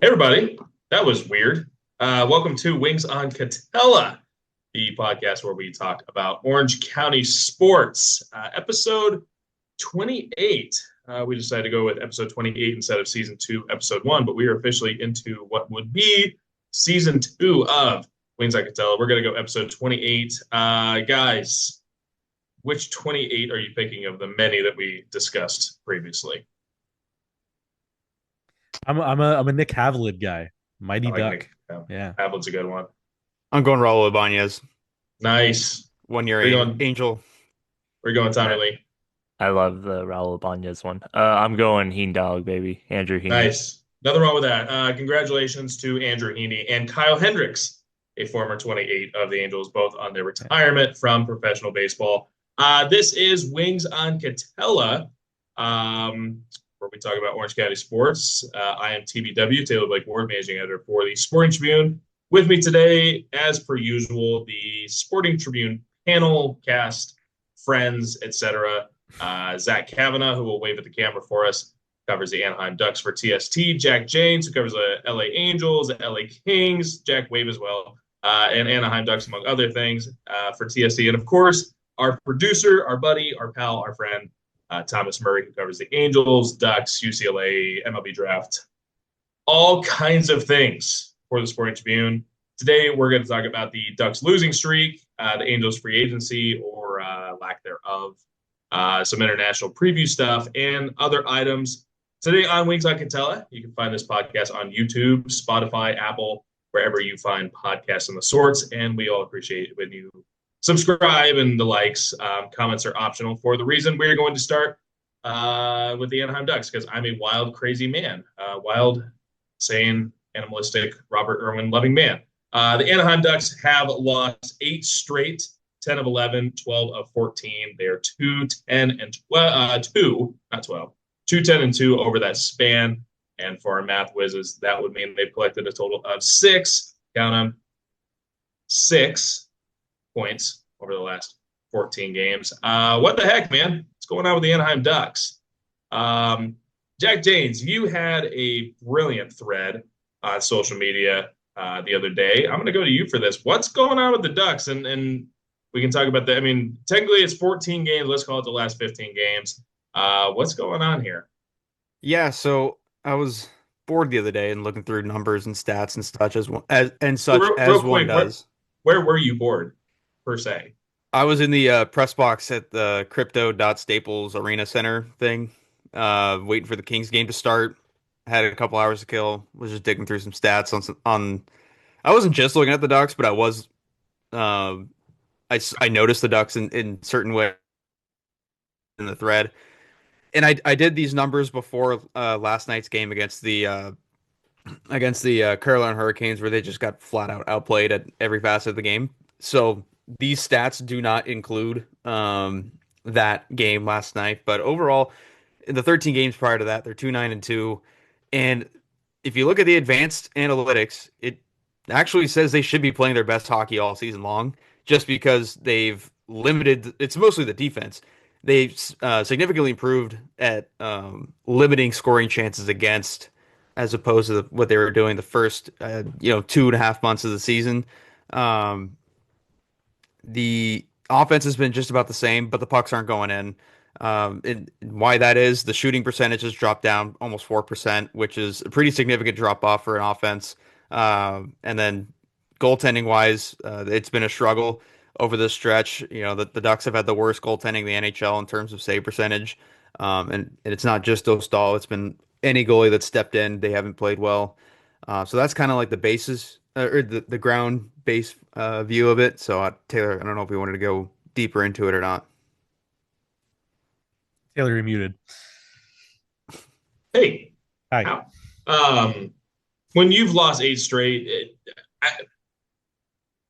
Hey, everybody. That was weird. Welcome to Wings on Katella, the podcast where we talk about Orange County sports. Episode 28. We decided to go with episode 28 instead of season 2, episode 1, but we are officially into what would be season 2 of Wings on Katella. We're going to go episode 28. Guys, which 28 are you thinking of the many that we discussed previously? I'm a Nick Havlid guy. I Mighty like Duck. Nick. Yeah, Yeah. Havlin's a good one. I'm going Raul Ibanez. Nice. 1 year Where you going? Angel. Where you going, Tommy I, Lee? I love the Raul Ibanez one. I'm going Heen Dog, baby. Andrew Heaney. Nice. Nothing wrong with that. Congratulations to Andrew Heaney and Kyle Hendricks, a former 28 of the Angels, both on their retirement from professional baseball. This is Wings on Katella, where we talk about Orange County sports. I am TBW, Taylor Blake Ward, managing editor for the Sporting Tribune. With me today, as per usual, the Sporting Tribune panel, cast, friends, etc. Zach Kavanaugh, who will wave at the camera for us, covers the Anaheim Ducks for TST. Jack James, who covers the LA Angels, the LA Kings. Jack Wave as well, and Anaheim Ducks, among other things, for TST. And of course, our producer, our buddy, our pal, our friend, Thomas Murray, who covers the Angels, Ducks, UCLA, MLB draft, all kinds of things for the Sporting Tribune. Today, we're going to talk about the Ducks losing streak, the Angels free agency or lack thereof, some international preview stuff, and other items. Today on Wings on Katella, you can find this podcast on YouTube, Spotify, Apple, wherever you find podcasts of the sorts. And we all appreciate it when you subscribe and the likes. Comments are optional for the reason we're going to start with the Anaheim Ducks, because I'm a wild, crazy man. Wild, sane, animalistic, Robert Irwin loving man. The Anaheim Ducks have lost 8 straight, 10 of 11, 12 of 14. They are 2-10 and 2-10 over that span. And for our math whizzes, that would mean they've collected a total of 6, count them, 6 points over the last 14 games. What the heck, man? What's going on with the Anaheim Ducks? Jack James, you had a brilliant thread on social media the other day. I'm going to go to you for this. What's going on with the Ducks? And we can talk about that. I mean, technically it's 14 games. Let's call it the last 15 games. What's going on here? Yeah, so I was bored the other day and looking through numbers and stats and such as Real one quick, does. Where were you bored, per se? I was in the press box at the Crypto.Staples Arena Center thing, waiting for the Kings game to start. Had a couple hours to kill. Was just digging through some stats on. I wasn't just looking at the Ducks, but I was. I noticed the Ducks in certain ways in the thread, and I did these numbers before last night's game against the Carolina Hurricanes, where they just got flat out outplayed at every facet of the game. So these stats do not include that game last night, but overall, in the 13 games prior to that, they're 2-9-2. And if you look at the advanced analytics, it actually says they should be playing their best hockey all season long, just because they've limited. It's mostly the defense. They've significantly improved at limiting scoring chances against, as opposed to what they were doing the first 2.5 months of the season. The offense has been just about the same, but the pucks aren't going in. And why that is, the shooting percentage has dropped down almost 4%, which is a pretty significant drop off for an offense. And then goaltending wise, it's been a struggle over this stretch. You know, the Ducks have had the worst goaltending in the NHL in terms of save percentage. And it's not just Dostal. It's been any goalie that stepped in, they haven't played well. So that's kind of like the basis or the ground base view of it. So Taylor, I don't know if we wanted to go deeper into it or not. Taylor, you're muted. Hey, Hi. when you've lost 8 straight,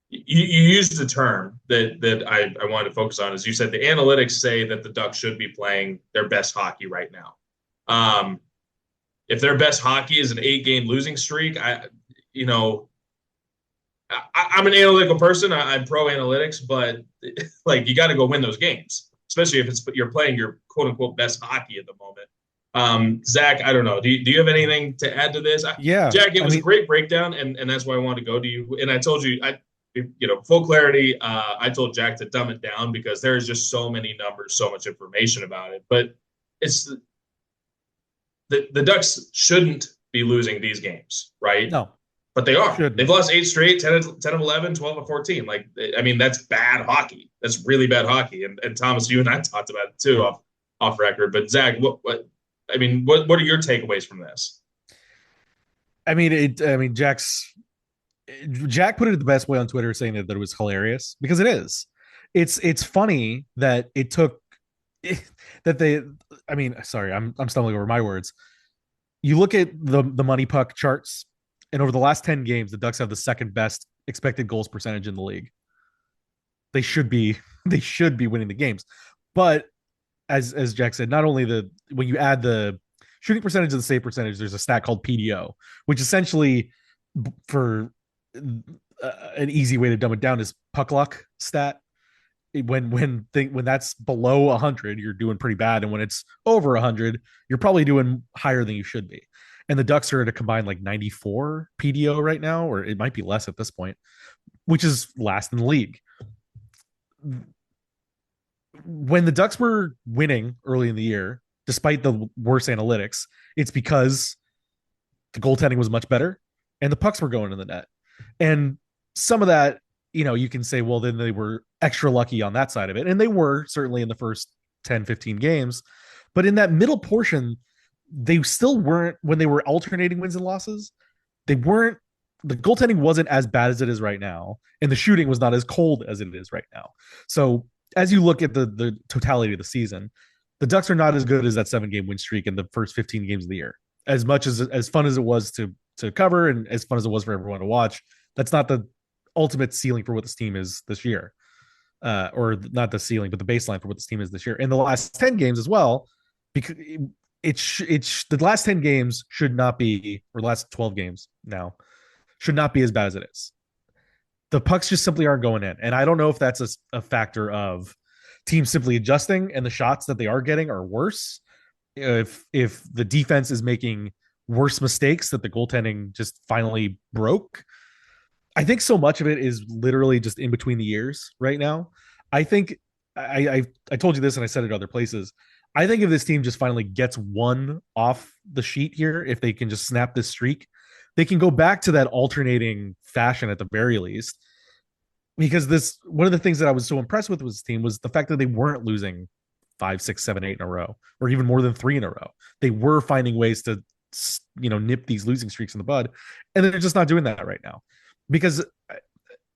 you used the term that I wanted to focus on. As you said, the analytics say that the Ducks should be playing their best hockey right now. If their best hockey is an 8-game losing streak, I'm an analytical person. I'm pro analytics, but like you got to go win those games, especially if you're playing your quote unquote best hockey at the moment. Zach, I don't know. Do you have anything to add to this? Yeah, Jack, it I was a mean, great breakdown, and that's why I wanted to go to you. And I told you, full clarity. I told Jack to dumb it down because there is just so many numbers, so much information about it. But it's the Ducks shouldn't be losing these games, right? no, But they are. shouldn't. They've lost 8 straight, 10 of 11, 12 of 14. Like, I mean, that's bad hockey. That's really bad hockey. And Thomas, you and I talked about it too off record. But Zach, what are your takeaways from this? I mean, Jack put it the best way on Twitter, saying that it was hilarious because it is. It's funny that it took that they. I mean, sorry, I'm stumbling over my words. You look at the money puck charts, and over the last 10 games, the Ducks have the second best expected goals percentage in the league. They should be winning the games, but as Jack said, not only when you add the shooting percentage and the save percentage, there's a stat called PDO, which essentially, for an easy way to dumb it down, is puck luck stat. When that's below 100, you're doing pretty bad, and when it's over 100, you're probably doing higher than you should be. And the Ducks are at a combined like 94 PDO right now, or it might be less at this point, which is last in the league. When the Ducks were winning early in the year, despite the worse analytics, it's because the goaltending was much better and the pucks were going in the net. And some of that, you can say, well, then they were extra lucky on that side of it. And they were certainly in the first 10, 15 games. But in that middle portion, they still weren't, when they were alternating wins and losses, the goaltending wasn't as bad as it is right now. And the shooting was not as cold as it is right now. So as you look at the totality of the season, the Ducks are not as good as that 7-game win streak in the first 15 games of the year. As much as fun as it was to cover and as fun as it was for everyone to watch, that's not the ultimate ceiling for what this team is this year. Or not the ceiling, but the baseline for what this team is this year. In the last 10 games as well, because it's the last 10 games should not be, or last 12 games now, should not be as bad as it is. The pucks just simply aren't going in. And I don't know if that's a factor of teams simply adjusting and the shots that they are getting are worse. If the defense is making worse mistakes that the goaltending just finally broke. I think so much of it is literally just in between the years right now. I think I told you this and I said it other places. I think if this team just finally gets one off the sheet here, if they can just snap this streak, they can go back to that alternating fashion at the very least. Because one of the things that I was so impressed with this team was the fact that they weren't losing 5, 6, 7, 8 in a row, or even more than 3 in a row. They were finding ways to, nip these losing streaks in the bud, and they're just not doing that right now. Because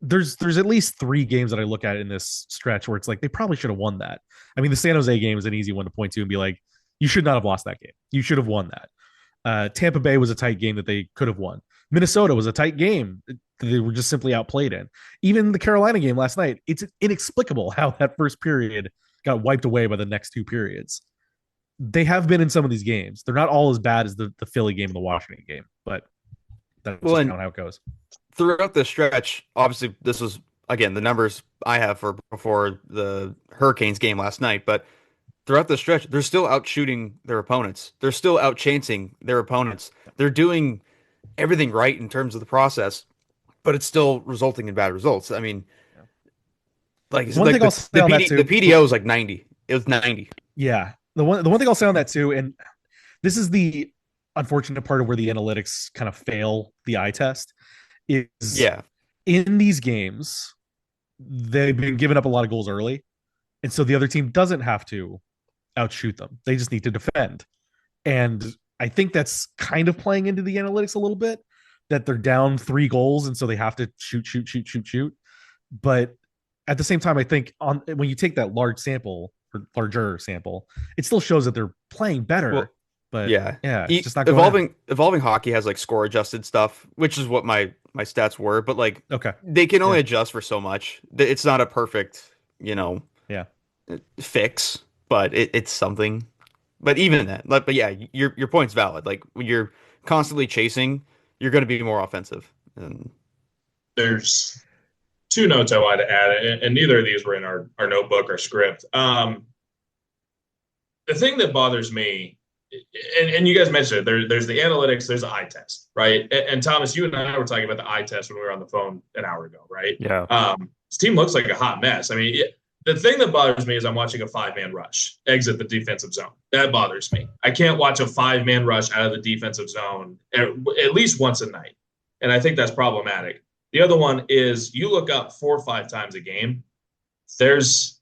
there's at least 3 games that I look at in this stretch where it's like they probably should have won that. I mean, the San Jose game is an easy one to point to and be like, you should not have lost that game. You should have won that. Tampa Bay was a tight game that they could have won. Minnesota was a tight game. They were just simply outplayed in. Even the Carolina game last night, it's inexplicable how that first period got wiped away by the next 2 periods. They have been in some of these games. They're not all as bad as the Philly game and the Washington game, but that's just how it goes. Throughout the stretch, obviously, this was, again, the numbers I have for before the Hurricanes game last night, but throughout the stretch, they're still out shooting their opponents. They're still out chancing their opponents. They're doing everything right in terms of the process, but it's still resulting in bad results. I mean, like the PDO is like 90. It was 90. Yeah. The one thing I'll say on that too, and this is the unfortunate part of where the analytics kind of fail the eye test, is in these games, they've been giving up a lot of goals early. And so the other team doesn't have to outshoot them. They just need to defend. And I think that's kind of playing into the analytics a little bit, that they're down 3 goals. And so they have to shoot. But at the same time, I think when you take that larger sample, it still shows that they're playing better. Well, but it's just not going evolving hockey has like score adjusted stuff, which is what my stats were. But like, okay, they can only adjust for so much. It's not a perfect, fix, but it's something. But even that, but yeah, your point's valid. Like when you're constantly chasing, you're going to be more offensive. And there's 2 notes I wanted to add, and neither of these were in our notebook or script. The thing that bothers me and you guys mentioned it. There's the analytics, there's the eye test, right? And Thomas, you and I were talking about the eye test when we were on the phone an hour ago, right? Yeah. This team looks like a hot mess. I mean, the thing that bothers me is I'm watching a 5-man rush exit the defensive zone. That bothers me. I can't watch a 5-man rush out of the defensive zone at least once a night. And I think that's problematic. The other one is you look up 4 or 5 times a game, there's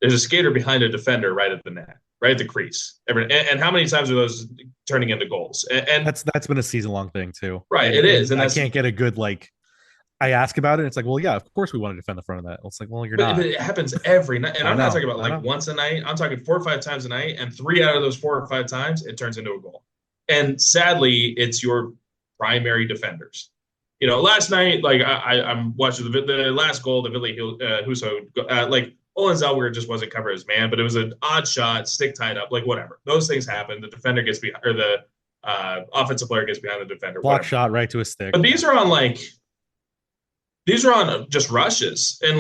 a skater behind a defender right at the net, right at the crease. And how many times are those turning into goals? And that's been a season-long thing too. Right, it is. And I can't get a good I ask about it. It's like, well, yeah, of course we want to defend the front of that. It's like, well, you're not. But it happens every night. And I'm not talking about once a night. I'm talking 4 or 5 times a night. And 3 out of those 4 or 5 times, it turns into a goal. And sadly, it's your primary defenders. Last night, I'm watching the last goal, the Ville Husso, Olin Zellweger just wasn't covering his man, but it was an odd shot, stick tied up, whatever. Those things happen. The defender gets behind, or the offensive player gets behind the defender. Block shot right to a stick. But these are on just rushes. And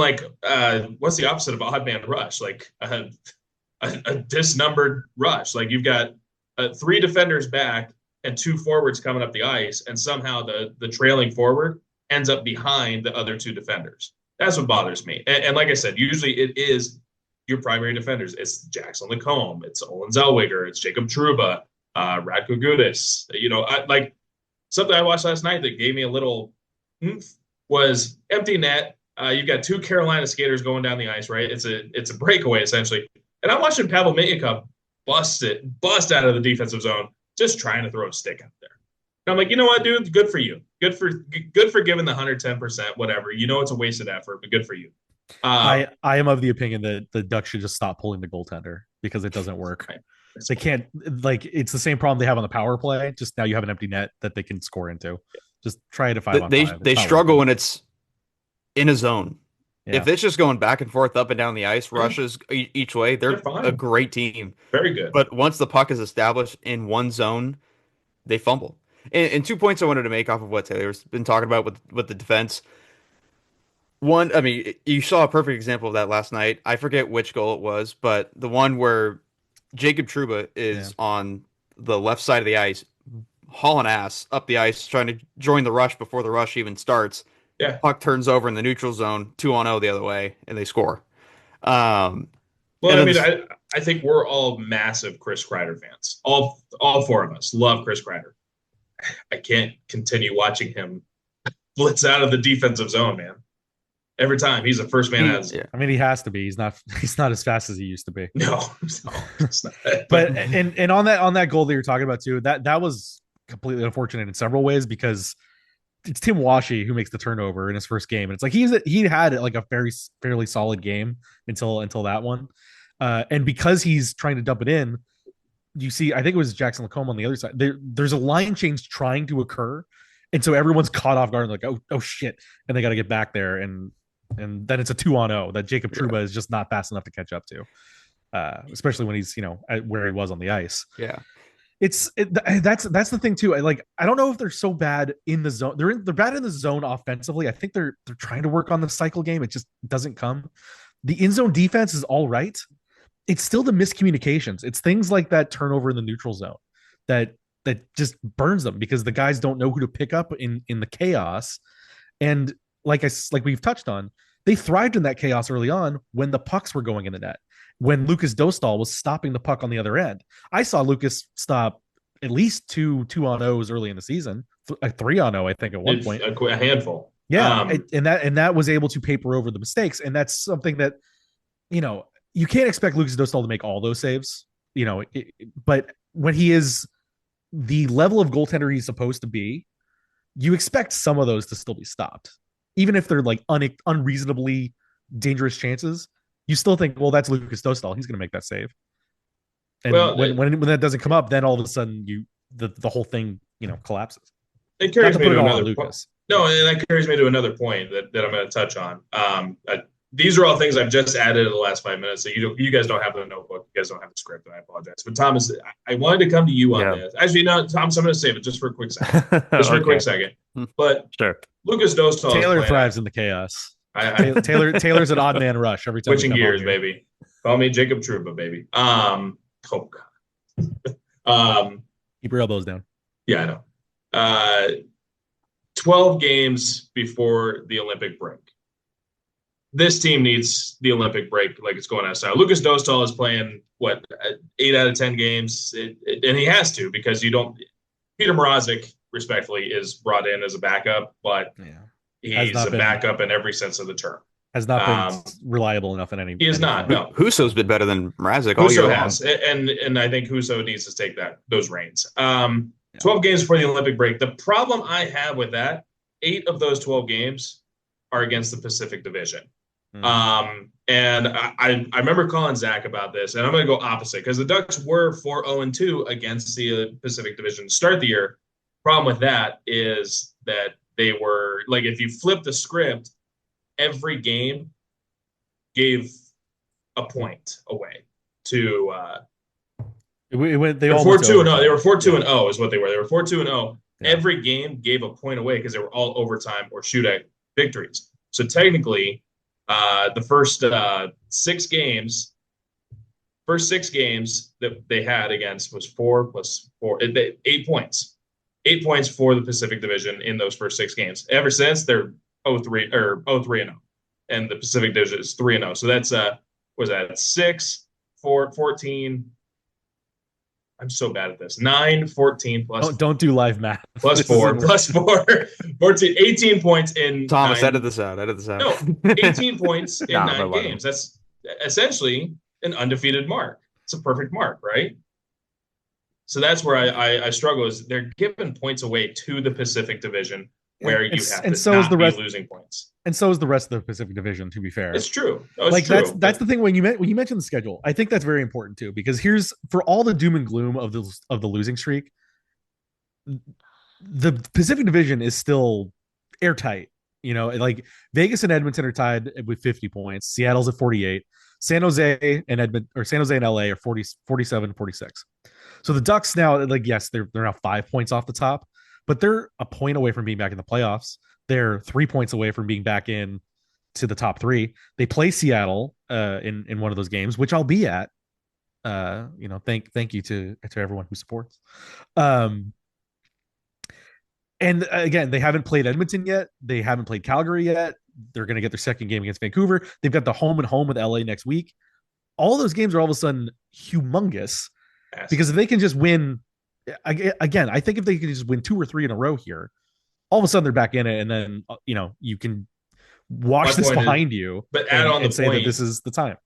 what's the opposite of odd man rush? A disnumbered rush. You've got 3 defenders back and 2 forwards coming up the ice, and somehow the trailing forward ends up behind the other 2 defenders. That's what bothers me. And like I said, usually it is your primary defenders. It's Jackson Lacombe, it's Olin Zellweger, it's Jacob Trouba, Radko Gudas. Something I watched last night that gave me a little was empty net. You've got 2 Carolina skaters going down the ice, right? It's a breakaway essentially. And I'm watching Pavel Mitnyakov bust out of the defensive zone, just trying to throw a stick out there. And I'm like, you know what, dude? Good for you. Good for giving the 110%, whatever. It's a wasted effort, but good for you. I am of the opinion that the Ducks should just stop pulling the goaltender because it doesn't work. Right. They can't, it's the same problem they have on the power play. Just now you have an empty net that they can score into. Just try it at 5-on-5. They struggle when it's in a zone. Yeah. If it's just going back and forth, up and down the ice, rushes each way, they're a great team. Very good. But once the puck is established in one zone, they fumble. And 2 points I wanted to make off of what Taylor's been talking about with the defense. One, I mean, you saw a perfect example of that last night. I forget which goal it was, but the one where Jacob Trouba is on the left side of the ice, hauling ass up the ice, trying to join the rush before the rush even starts. Yeah. Puck turns over in the neutral zone, 2-on-0 the other way, and they score. I think we're all massive Chris Kreider fans. All 4 of us love Chris Kreider. I can't continue watching him blitz out of the defensive zone, man. Every time he's the first man out. I mean, he has to be. He's not as fast as he used to be. No, it's not. But and on that goal that you're talking about too, that was completely unfortunate in several ways because it's Tim Washy who makes the turnover in his first game, and it's like he had a fairly solid game until that one, and because he's trying to dump it in, you see, I think it was Jackson Lacombe on the other side. There's a line change trying to occur, and so everyone's caught off guard, oh shit, and they got to get back there, and then it's a 2-on-0 that Jacob Trouba is just not fast enough to catch up to, especially when he's where he was on the ice. Yeah. That's the thing too. I don't know if they're so bad in the zone. They're bad in the zone offensively. I think they're trying to work on the cycle game. It just doesn't come. The in zone defense is all right. It's still the miscommunications. It's things like that turnover in the neutral zone that just burns them because the guys don't know who to pick up in the chaos. And like we've touched on, they thrived in that chaos early on when the pucks were going in the net. When Lucas Dostal was stopping the puck on the other end. I saw Lucas stop at least 2-on-0s early in the season, a 3-on-0, I think, at one point. A handful. Yeah, and that was able to paper over the mistakes, and that's something that you can't expect Lucas Dostal to make all those saves, but when he is the level of goaltender he's supposed to be, you expect some of those to still be stopped, even if they're unreasonably dangerous chances. You still think, well, that's Lucas Dostal. He's going to make that save. And when that doesn't come up, then all of a sudden the whole thing collapses. It carries me to another point. No, and that carries me to another point that I'm going to touch on. These are all things I've just added in the last 5 minutes. So you guys don't have the notebook. You guys don't have the script, and I apologize. But Thomas, I wanted to come to you on this. Actually, no, Thomas, I'm going to save it just for a quick second. Just for a quick second. But sure. Lucas Dostal. Taylor thrives in the chaos. Taylor's an odd man rush every time. Switching gears, baby. Call me Jacob Trouba, baby. Oh God. Keep your elbows down. Yeah, I know. 12 games before the Olympic break. This team needs the Olympic break like it's going outside. Lucas Dostal is playing, 8 out of 10 games? And he has to, because you don't – Peter Mrazek, respectfully, is brought in as a backup, but he's a backup in every sense of the term. Has not been reliable enough in any. He is not. No, Husso's been better than Mrazek all year long. Has, and I think Husso needs to take those reins. 12 games before the Olympic break. The problem I have with that, 8 of those 12 games are against the Pacific Division. And I remember calling Zach about this, and I'm going to go opposite, because the Ducks were 4-0-2 against the Pacific Division to start the year. Problem with that is that they were, like, if you flip the script, every game gave a point away to they were 4-2-0. They were 4-2-0 is what they were. They were 4-2-0. Yeah. Every game gave a point away because they were all overtime or shootout victories. So technically, the first 6 games that they had against was 4 + 4, 8 points. 8 points for the Pacific Division in those first 6 games. Ever since, they're 0-3-0, and the Pacific Division is 3-0. So that's was that 6, 4, 14. I'm so bad at this. 9, 14 plus. Don't do live math. Plus 4, 14, 18 points in. Thomas, edit this out. No, 18 points in 9 games. That's essentially an undefeated mark. It's a perfect mark, right? So that's where I struggle, is they're giving points away to the Pacific Division, where you have to not be losing points. And so is the rest of the Pacific Division, to be fair. It's true. That's the thing when you mentioned the schedule. I think that's very important too, because here's, for all the doom and gloom of the losing streak, the Pacific Division is still airtight. You know, like Vegas and Edmonton are tied with 50 points. Seattle's at 48. San Jose and LA are 47, 46. So the Ducks now, like, yes, they're now 5 points off the top, but they're a point away from being back in the playoffs. They're 3 points away from being back in to the top 3. They play Seattle in one of those games, which I'll be at. Thank you to everyone who supports. And again, they haven't played Edmonton yet. They haven't played Calgary yet. They're going to get their second game against Vancouver. They've got the home and home with LA next week. All those games are all of a sudden humongous, because if they can just win, again, I think if they can just win 2 or 3 in a row here, all of a sudden they're back in it, and then you can wash this behind you. But add on the say point that this is the time.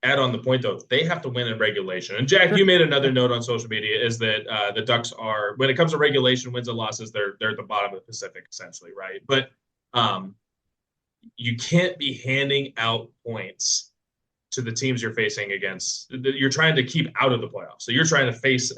Add on the point, though, they have to win in regulation. And Jack, you made another note on social media, is that the Ducks are, when it comes to regulation wins and losses, they're at the bottom of the Pacific, essentially, right? But you can't be handing out points to the teams you're facing against. You're trying to keep out of the playoffs, so you're trying to face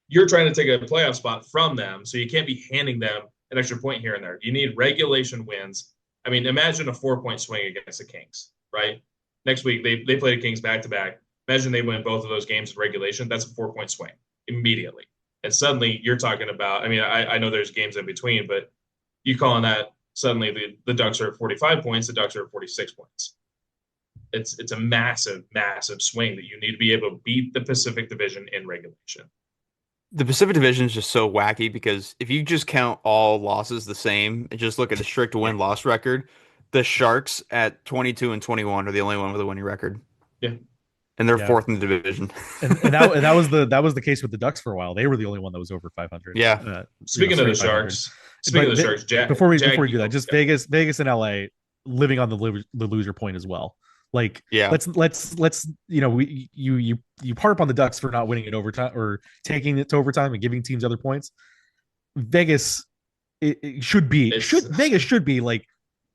you're trying to take a playoff spot from them, so you can't be handing them an extra point here and there. You need regulation wins. I mean, imagine a 4-point swing against the Kings, right? Next week, they play the Kings back-to-back. Imagine they win both of those games in regulation. That's a 4-point swing immediately. And suddenly you're talking about, I mean, I know there's games in between, but you calling that suddenly the Ducks are at 45 points, the Ducks are at 46 points. It's a massive, massive swing that you need to be able to beat the Pacific Division in regulation. The Pacific Division is just so wacky, because if you just count all losses the same and just look at the strict win-loss record, the Sharks at 22-21 are the only one with a winning record. Yeah. And they're 4th in the division. and that was the case with the Ducks for a while. They were the only one that was over 500. Yeah. Speaking of the Sharks, Jack, before we do that, just Vegas and LA living on the loser point as well. Like, let's you harp on the Ducks for not winning it overtime or taking it to overtime and giving teams other points. Vegas Vegas should be like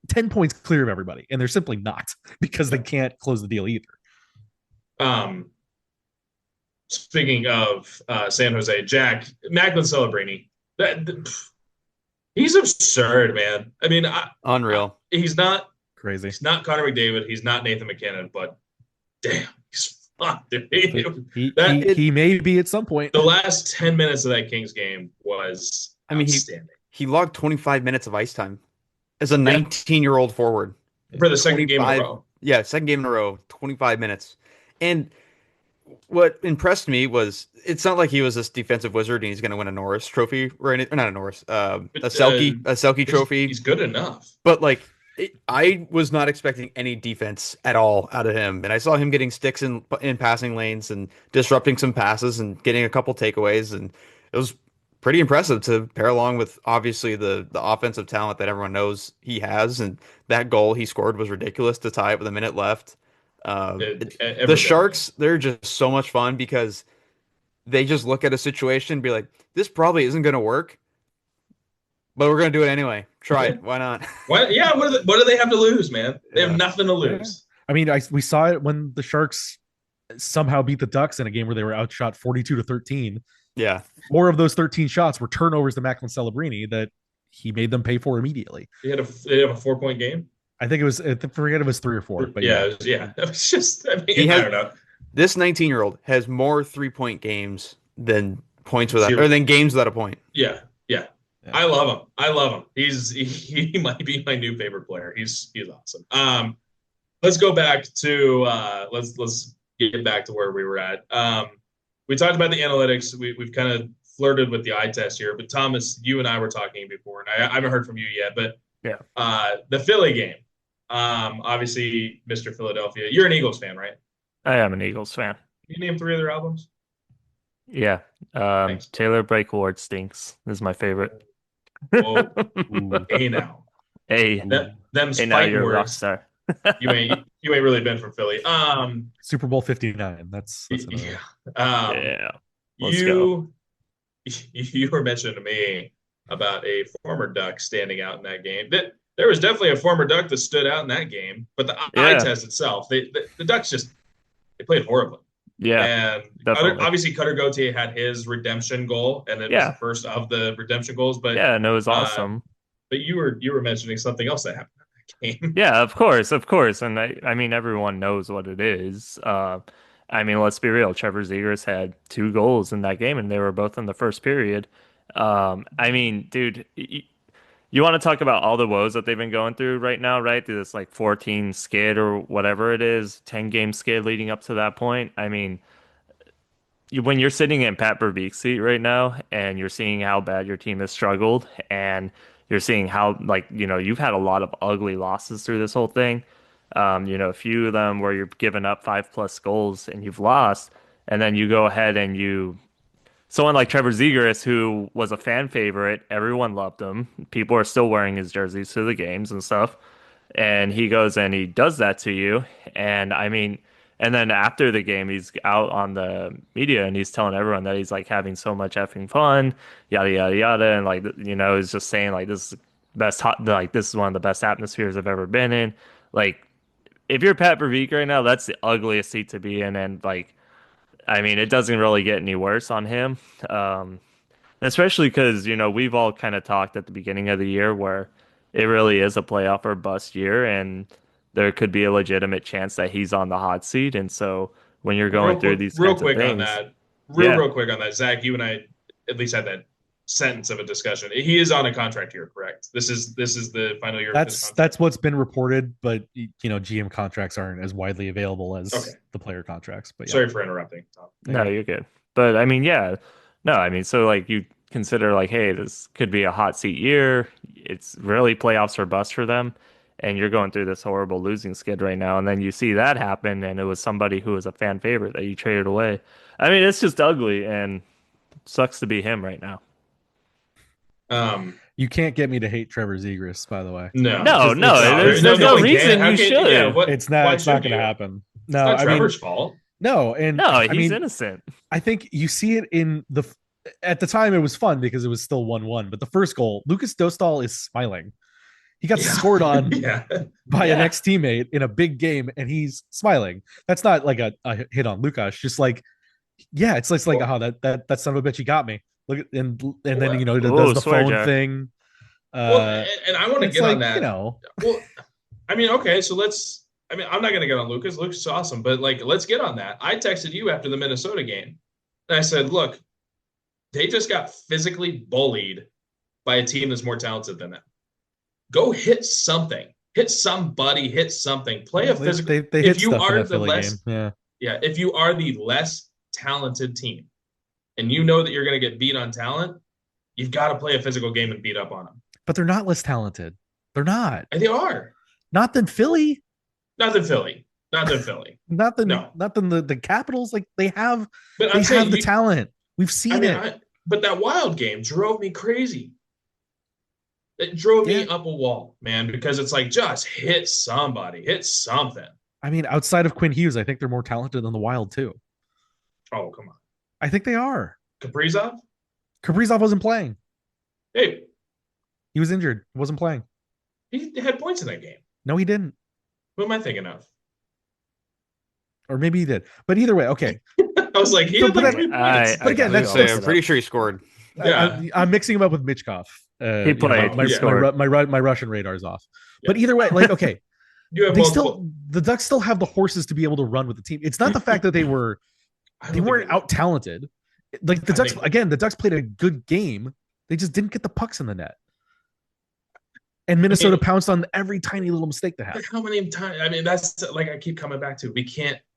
10 points clear of everybody, and they're simply not, because they can't close the deal either. Speaking of San Jose, Jack, Macklin Celebrini, he's absurd, man. I mean, unreal. He's not crazy. He's not Connor McDavid. He's not Nathan McKinnon, but damn, he's fucked. He may be at some point. The last 10 minutes of that Kings game was outstanding. He logged 25 minutes of ice time as a 19-year-old forward for the second game in a row. Yeah, second game in a row, 25 minutes. And what impressed me was it's not like he was this defensive wizard and he's going to win a Norris Trophy, right? Or not a Norris, a Selke Trophy. He's good enough. But like, I was not expecting any defense at all out of him, and I saw him getting sticks in passing lanes and disrupting some passes and getting a couple takeaways, and it was pretty impressive to pair along with obviously the offensive talent that everyone knows he has, and that goal he scored was ridiculous to tie it with a minute left. The Sharks, they're just so much fun because they just look at a situation and be like, this probably isn't going to work, but we're going to do it anyway. Try it. Why not? What do they have to lose, man? They have nothing to lose. I mean, we saw it when the Sharks somehow beat the Ducks in a game where they were outshot 42-13. Yeah. 4 of those 13 shots were turnovers to Macklin Celebrini that he made them pay for immediately. They have a 4-point game? I think it was, I forget if it was 3 or 4. But It was just, I don't know. This 19-year-old has more 3-point games than points without, or than games without a point. Yeah. I love him. He might be my new favorite player. He's awesome. Let's go back to let's get back to where we were at. We talked about the analytics. We've kind of flirted with the eye test here, but Thomas, you and I were talking before, and I haven't heard from you yet. But the Philly game. Obviously, Mr. Philadelphia. You're an Eagles fan, right? I am an Eagles fan. Can you name 3 of their albums? Yeah. Taylor Break Ward Stinks is my favorite. Whoa. Hey now. Hey. Them's hey now fighting you're a rock words. star. you ain't really been from Philly. Super Bowl 59. That's yeah. Let's go. You were mentioning to me about a former Duck standing out in that game. There was definitely a former Duck that stood out in that game, but the eye test itself, the Ducks they played horribly. Yeah, and obviously Cutter Gauthier had his redemption goal, and it was the first of the redemption goals. But and it was awesome. But you were mentioning something else that happened in that game. Yeah, of course, and I mean everyone knows what it is. I mean, let's be real. Trevor Zegras had 2 goals in that game, and they were both in the first period. I mean, dude. You want to talk about all the woes that they've been going through right now, right? Through this like 14 skid or whatever it is, 10-game skid leading up to that point. I mean, when you're sitting in Pat Verbeek's seat right now and you're seeing how bad your team has struggled and you're seeing how, like, you've had a lot of ugly losses through this whole thing. A few of them where you're giving up 5+ goals and you've lost, and then you go ahead and someone like Trevor Zegras, who was a fan favorite, everyone loved him. People are still wearing his jerseys to the games and stuff. And he goes and he does that to you. And I mean, and then after the game, he's out on the media and he's telling everyone that he's like having so much effing fun, yada, yada, yada. And like, he's just saying like, this is this is one of the best atmospheres I've ever been in. Like, if you're Pat Verbeek right now, that's the ugliest seat to be in. And like, I mean, it doesn't really get any worse on him, especially because, we've all kind of talked at the beginning of the year where it really is a playoff or bust year, and there could be a legitimate chance that he's on the hot seat. And so when you're going through these kinds of things, real quick on that, Zach, you and I at least had that sentence of a discussion. He is on a contract here, correct? This is the final year. That's what's been reported, but GM contracts aren't as widely available as the player contracts. But sorry for interrupting, Tom. No, you're good. But I mean, so like you consider like, hey, this could be a hot seat year. It's really playoffs or bust for them, and you're going through this horrible losing skid right now, and then you see that happen, and it was somebody who was a fan favorite that you traded away. I mean, it's just ugly, and sucks to be him right now. You can't get me to hate Trevor Zegras, by the way. No. There's no reason you should. It's not going to happen. No, it's not Trevor's fault. No, he's innocent. I think you see it at the time it was fun because it was still 1-1. But the first goal, Lucas Dostal is smiling. He got scored on by an ex-teammate in a big game, and he's smiling. That's not like a hit on Lucas. Just like, it's like that son of a bitch, he got me. Look at, and then he does the phone thing. And I want to get on that. Well, I mean, okay, so I'm not going to get on Lucas. Lucas is awesome, but like, let's get on that. I texted you after the Minnesota game, and I said, look, they just got physically bullied by a team that's more talented than them. Go hit something. Hit somebody. Hit something. Play a physical. They hit stuff in that Philly game. Yeah, if you are the less talented team and you know that you're going to get beat on talent, you've got to play a physical game and beat up on them. But they're not less talented. They're not. And they are. Not than Philly. Not than Philly. Not than Philly. Not than No. not than the Capitals. Like they have But they I'm saying have the talent. We've seen it. But that Wild game drove me crazy. It drove me up a wall, man, because it's like, just hit somebody, hit something. I mean, outside of Quinn Hughes, I think they're more talented than the Wild too. Oh, come on. I think they are. Kaprizov wasn't playing. Hey, he was injured. He wasn't playing. He had points in that game. No, he didn't. Who am I thinking of? Or maybe he did. But either way, okay. I was like, he had like 3 points. But again, that's I'm pretty sure he scored. Yeah. I'm mixing him up with Michkov. He played. My Russian radar's off. Yeah. But either way, like, okay. The Ducks still have the horses to be able to run with the team. It's not the fact that they weren't out talented. Like the Ducks played a good game. They just didn't get the pucks in the net. And Minnesota pounced on every tiny little mistake they had. How many times? I mean, that's like I keep coming back to.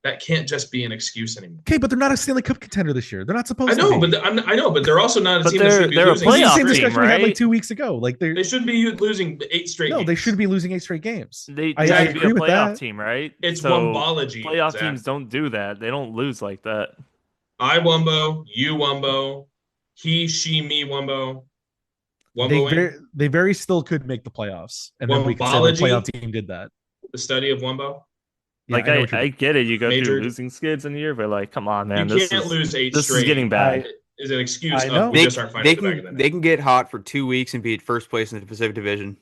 That can't just be an excuse anymore. Okay, but they're not a Stanley Cup contender this year. They're not supposed to. I know, but they're also not a team that should be losing. They're a playoff team, right? We had like 2 weeks ago. Like they should be losing 8 straight. No, they should be losing 8 straight games. They I should be agree a with playoff that. team, right? It's so Wumbology. Playoff teams don't do that. They don't lose like that. I Wumbo, you Wumbo, he, she, me Wumbo. They very still could make the playoffs, and then we could say the playoff team did that. The study of Wumbo. Yeah, like I get it. You go through losing skids in a year, but like, come on, man, you can't lose 8 this straight. is getting bad. Is an excuse. They can get hot for 2 weeks and be at first place in the Pacific Division.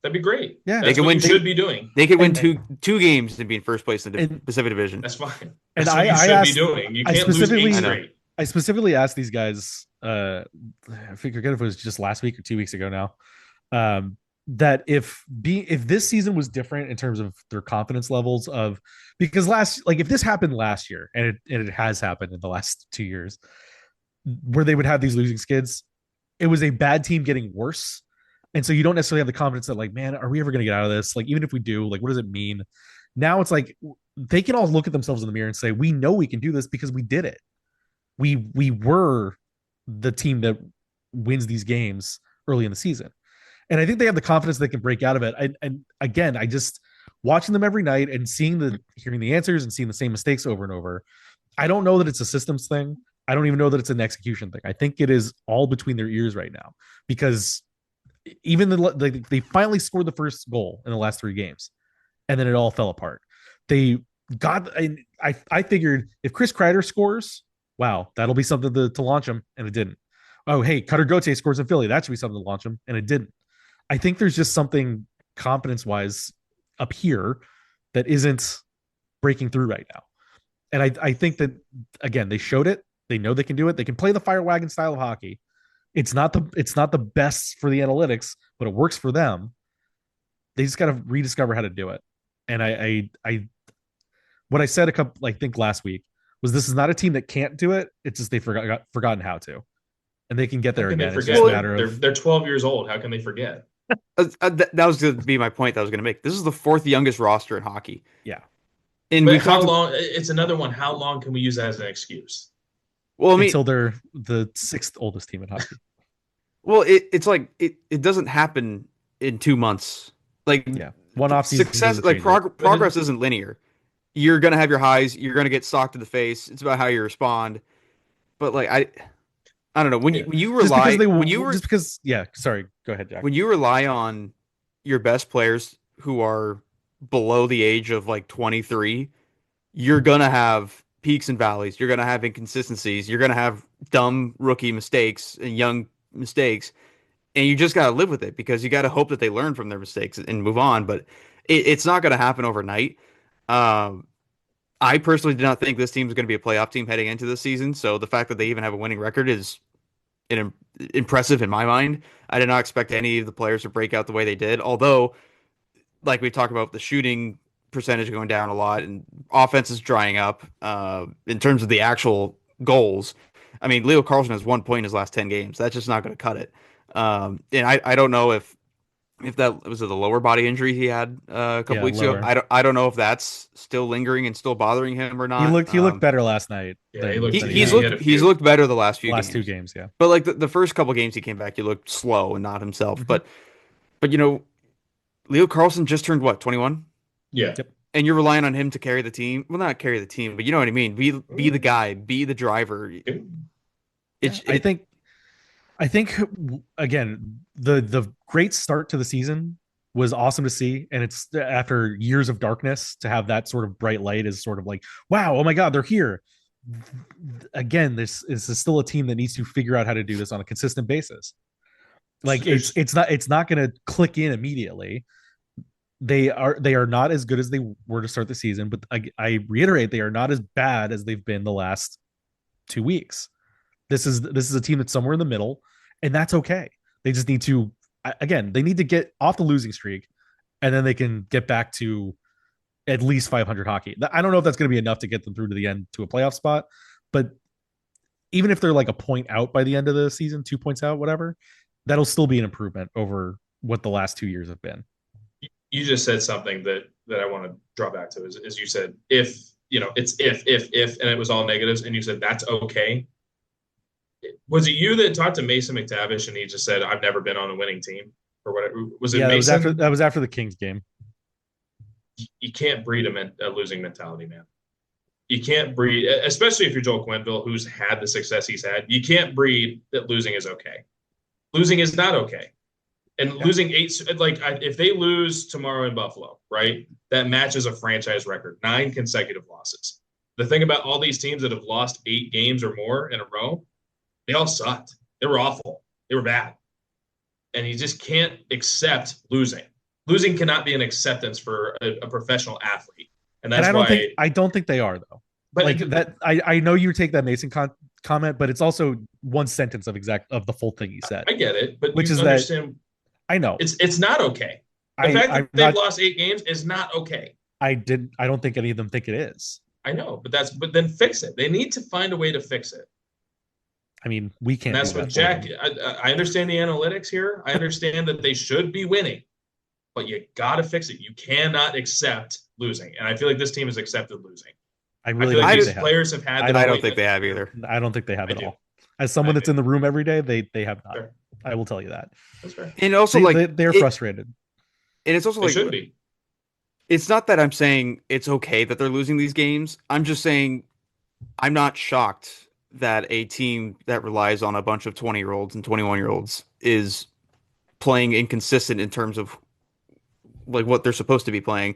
That'd be great. Yeah, they can win. Should be doing. They could win two games and be in first place in the Pacific Division. That's fine. And that's what you should be doing. You can't lose 8 straight. I specifically asked these guys. I forget if it was just last week or 2 weeks ago now. That if this season was different in terms of their confidence levels because if this happened last year and it has happened in the last 2 years where they would have these losing skids, it was a bad team getting worse. And so you don't necessarily have the confidence that like, man, are we ever going to get out of this? Like, even if we do, like, what does it mean? Now it's like, they can all look at themselves in the mirror and say, we know we can do this because we did it. We were the team that wins these games early in the season. And I think they have the confidence they can break out of it. And again, I just watching them every night and hearing the answers and seeing the same mistakes over and over. I don't know that it's a systems thing. I don't even know that it's an execution thing. I think it is all between their ears right now because even they finally scored the first goal in the last 3 games, and then it all fell apart. I figured if Chris Kreider scores, wow, that'll be something to launch him, and it didn't. Oh, hey, Cutter Gauthier scores in Philly. That should be something to launch him, and it didn't. I think there's just something confidence-wise up here that isn't breaking through right now. And I think that, again, they showed it. They know they can do it. They can play the fire wagon style of hockey. It's not the best for the analytics, but it works for them. They just got to rediscover how to do it. And I what I said I think last week was this is not a team that can't do it. It's just they've forgotten how to, and they can get there again. It's just a matter of they're 12 years old. How can they forget? That was going to be my point that I was going to make. This is the 4th youngest roster in hockey. Yeah. And how long? It's another one. How long can we use that as an excuse? Well, I mean, until they're the 6th oldest team in hockey. Well, it's like it doesn't happen in 2 months. Like one off success, like progress isn't linear. You're gonna have your highs. You're gonna get socked in the face. It's about how you respond. But like I don't know when you rely sorry, go ahead, Jack. When you rely on your best players who are below the age of like 23, you're gonna have peaks and valleys. You're gonna have inconsistencies. You're gonna have dumb rookie mistakes and young mistakes, and you just gotta live with it because you gotta hope that they learn from their mistakes and move on. But it's not gonna happen overnight. I personally did not think this team was going to be a playoff team heading into this season. So the fact that they even have a winning record is impressive in my mind. I did not expect any of the players to break out the way they did. Although, like we talked about, the shooting percentage going down a lot and offense is drying up in terms of the actual goals. I mean, Leo Carlsson has 1 point in his last 10 games. That's just not going to cut it. And I don't know if if that was it the lower body injury he had a couple weeks ago. lower. I don't know if that's still lingering and still bothering him or not. He looked better last night. Yeah, He's looked better the last few last games. 2 games, yeah. But like the first couple games he came back, he looked slow and not himself. Mhm. But Leo Carlsson just turned what, 21? Yeah. Yep. And you're relying on him to carry the team. Well, not carry the team, but you know what I mean. Be the guy, be the driver. I think again, the great start to the season was awesome to see, and it's after years of darkness to have that sort of bright light is sort of like, wow, oh my god, they're here. Again, this is still a team that needs to figure out how to do this on a consistent basis. Like it's not going to click in immediately. They are not as good as they were to start the season, but I reiterate, they are not as bad as they've been the last 2 weeks. This is a team that's somewhere in the middle, and that's okay. They just need to, again, they need to get off the losing streak, and then they can get back to at least 500 hockey. I don't know if that's going to be enough to get them through to the end to a playoff spot, but even if they're like a point out by the end of the season, 2 points out, whatever, that'll still be an improvement over what the last 2 years have been. You just said something that I want to draw back to is you said, if, it's if, and it was all negatives, and you said, that's okay. Was it you that talked to Mason McTavish and he just said, I've never been on a winning team or whatever? Was it Mason? That was after the Kings game. You can't breed a losing mentality, man. You can't breed, especially if you're Joel Quenneville, who's had the success he's had. You can't breed that losing is okay. Losing is not okay. And losing if they lose tomorrow in Buffalo, right, that matches a franchise record, 9 consecutive losses. The thing about all these teams that have lost 8 games or more in a row, they all sucked. They were awful. They were bad. And you just can't accept losing. Losing cannot be an acceptance for a professional athlete. And that's I don't think they are, though. But like that, I know you take that Mason comment, but it's also one sentence of the full thing he said. I get it, but which is understand, that I know it's not okay. The fact that they've lost 8 games is not okay. I don't think any of them think it is. I know, but then fix it. They need to find a way to fix it. I mean, we can't. And that's what Jack. I understand the analytics here. I understand that they should be winning, but you got to fix it. You cannot accept losing, and I feel like this team has accepted losing. I really feel like these players have had. I don't think they have either. I don't think they have at all. As someone that's in the room every day, they have not. Fair. I will tell you that. That's fair. And also, they're frustrated. And it's also they should be. It's not that I'm saying it's okay that they're losing these games. I'm just saying I'm not shocked that a team that relies on a bunch of 20-year-olds and 21-year-olds is playing inconsistent in terms of like what they're supposed to be playing.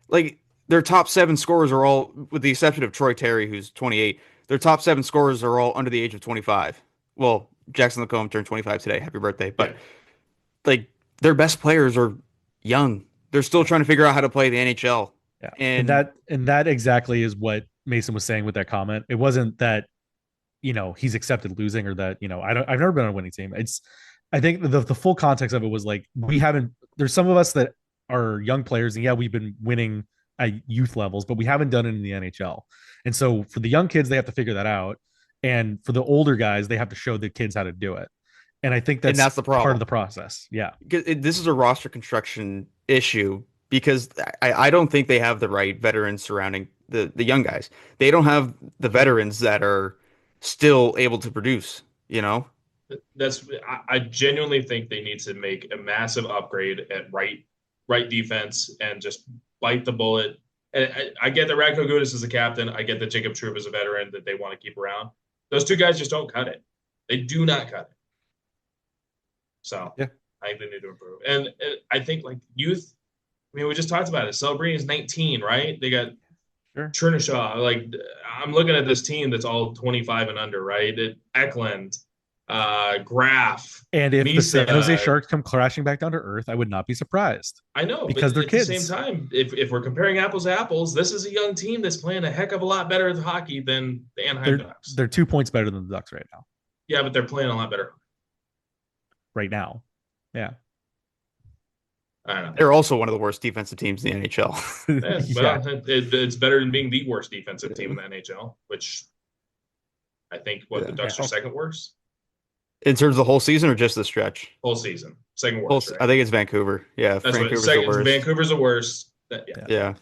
Like their top 7 scorers are all, with the exception of Troy Terry, who's 28, their top 7 scorers are all under the age of 25. Well, Jackson Lacombe turned 25 today. Happy birthday. But like their best players are young. They're still trying to figure out how to play the NHL. Yeah. And that exactly is what Mason was saying with that comment. It wasn't that, he's accepted losing or that, I've never been on a winning team. I think the full context of it was like, there's some of us that are young players and we've been winning at youth levels, but we haven't done it in the NHL. And so for the young kids, they have to figure that out. And for the older guys, they have to show the kids how to do it. And I think that's the problem. Part of the process. Yeah. This is a roster construction issue because I don't think they have the right veterans surrounding the young guys. They don't have the veterans that are still able to produce, I genuinely think they need to make a massive upgrade at right defense and just bite the bullet. And I get that Radko Gudas is a captain. I get that Jacob Troup is a veteran that they want to keep around. Those 2 guys just don't cut it. They do not cut it. So I think they need to improve. And I think like youth, I mean, we just talked about it. Celebrini is 19, right? They got Chernishaw. Like I'm looking at this team that's all 25 and under, right? Eklund, Graf. And if the San Jose Sharks come crashing back down to earth, I would not be surprised. I know, because they're kids. At the same time, if we're comparing apples to apples, this is a young team that's playing a heck of a lot better at hockey than the Anaheim Ducks. They're 2 points better than the Ducks right now. Yeah, but they're playing a lot better right now. Yeah. I don't know. They're also one of the worst defensive teams in the NHL. It's better than being the worst defensive team in the NHL, which I think the Ducks are second worst. In terms of the whole season or just the stretch? Whole season. Second Well, worst, right? I think it's Vancouver. Yeah, That's what Vancouver's the second. worst. Vancouver's the worst. Yeah. Yeah.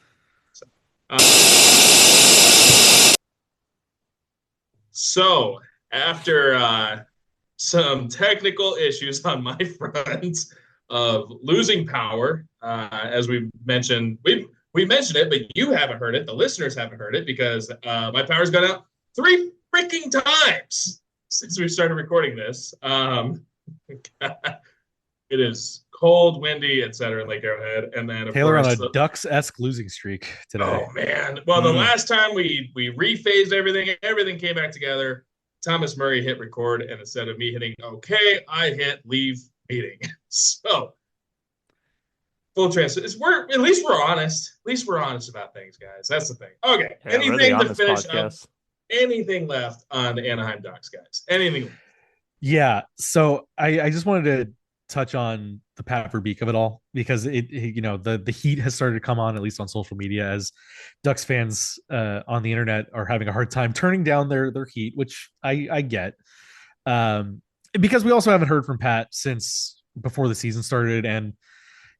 So after some technical issues on my front of losing power, as we mentioned, we mentioned it, but you haven't heard it. The listeners haven't heard it because my power's gone out 3 freaking times since we started recording this. It is cold, windy, etc. in Lake Arrowhead, and then of Taylor course on a Ducks-esque losing streak today. Oh man! Well, the last time we rephased everything came back together. Thomas Murray hit record, and instead of me hitting OK, I hit leave meeting. So full transfer. At least we're honest. At least we're honest about things, guys. That's the thing. Okay. Yeah, anything really to finish up? Anything left on the Anaheim Ducks, guys? Anything? Yeah. So I just wanted to touch on the Pat Verbeek of it all because the heat has started to come on, at least on social media, as Ducks fans on the internet are having a hard time turning down their heat, which I get, because we also haven't heard from Pat since before the season started, and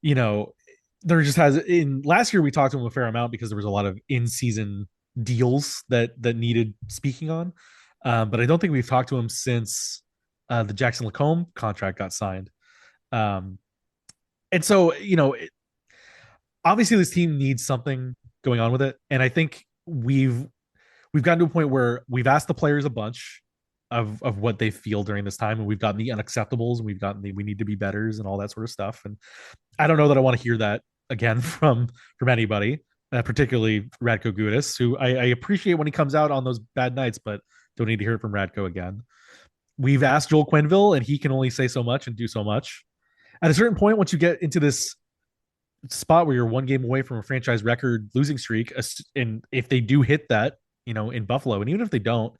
there just has in last year we talked to him a fair amount because there was a lot of in-season deals that needed speaking on, but I don't think we've talked to him since the Jackson Lacombe contract got signed. And so, obviously this team needs something going on with it. And I think we've gotten to a point where we've asked the players a bunch of what they feel during this time. And we've gotten the unacceptables and we've gotten we need to be betters and all that sort of stuff. And I don't know that I want to hear that again from anybody, particularly Radko Gudas, who I appreciate when he comes out on those bad nights, but don't need to hear it from Radko again. We've asked Joel Quenneville and he can only say so much and do so much. At a certain point, once you get into this spot where you're 1 game away from a franchise record losing streak, and if they do hit that, in Buffalo, and even if they don't,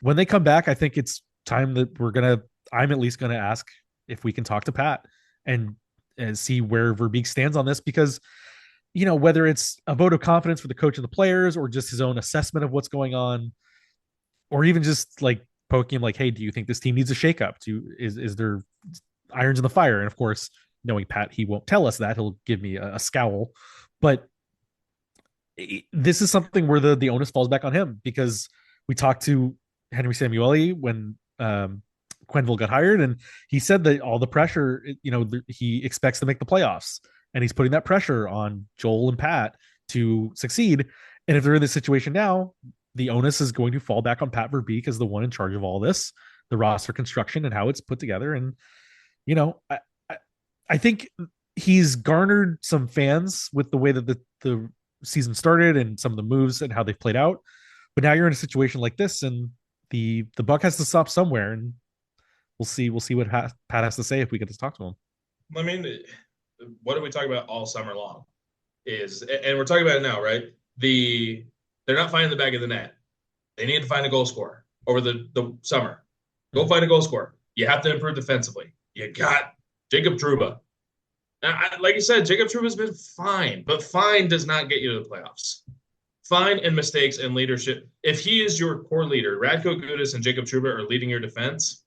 when they come back, I think it's time that I'm at least going to ask if we can talk to Pat and see where Verbeek stands on this, because, whether it's a vote of confidence for the coach and the players or just his own assessment of what's going on, or even just like poking him like, hey, do you think this team needs a shakeup? Is there irons in the fire? And of course, knowing Pat, he won't tell us that. He'll give me a scowl. But this is something where the onus falls back on him, because we talked to Henry Samueli when Quenneville got hired, and he said that all the pressure, he expects to make the playoffs, and he's putting that pressure on Joel and Pat to succeed. And if they're in this situation now, the onus is going to fall back on Pat Verbeek as the one in charge of all this, the roster construction and how it's put together. And I think he's garnered some fans with the way that the season started and some of the moves and how they've played out. But now you're in a situation like this, and the buck has to stop somewhere, and we'll see what Pat has to say if we get to talk to him. I mean, what did we talk about all summer long? And we're talking about it now, right? They're not finding the back of the net. They need to find a goal scorer over the summer. Go find a goal scorer. You have to improve defensively. You got Jacob Trouba. Now, like you said, Jacob Trouba's been fine, but fine does not get you to the playoffs. Fine and mistakes and leadership. If he is your core leader, Radko Gudas and Jacob Trouba are leading your defense,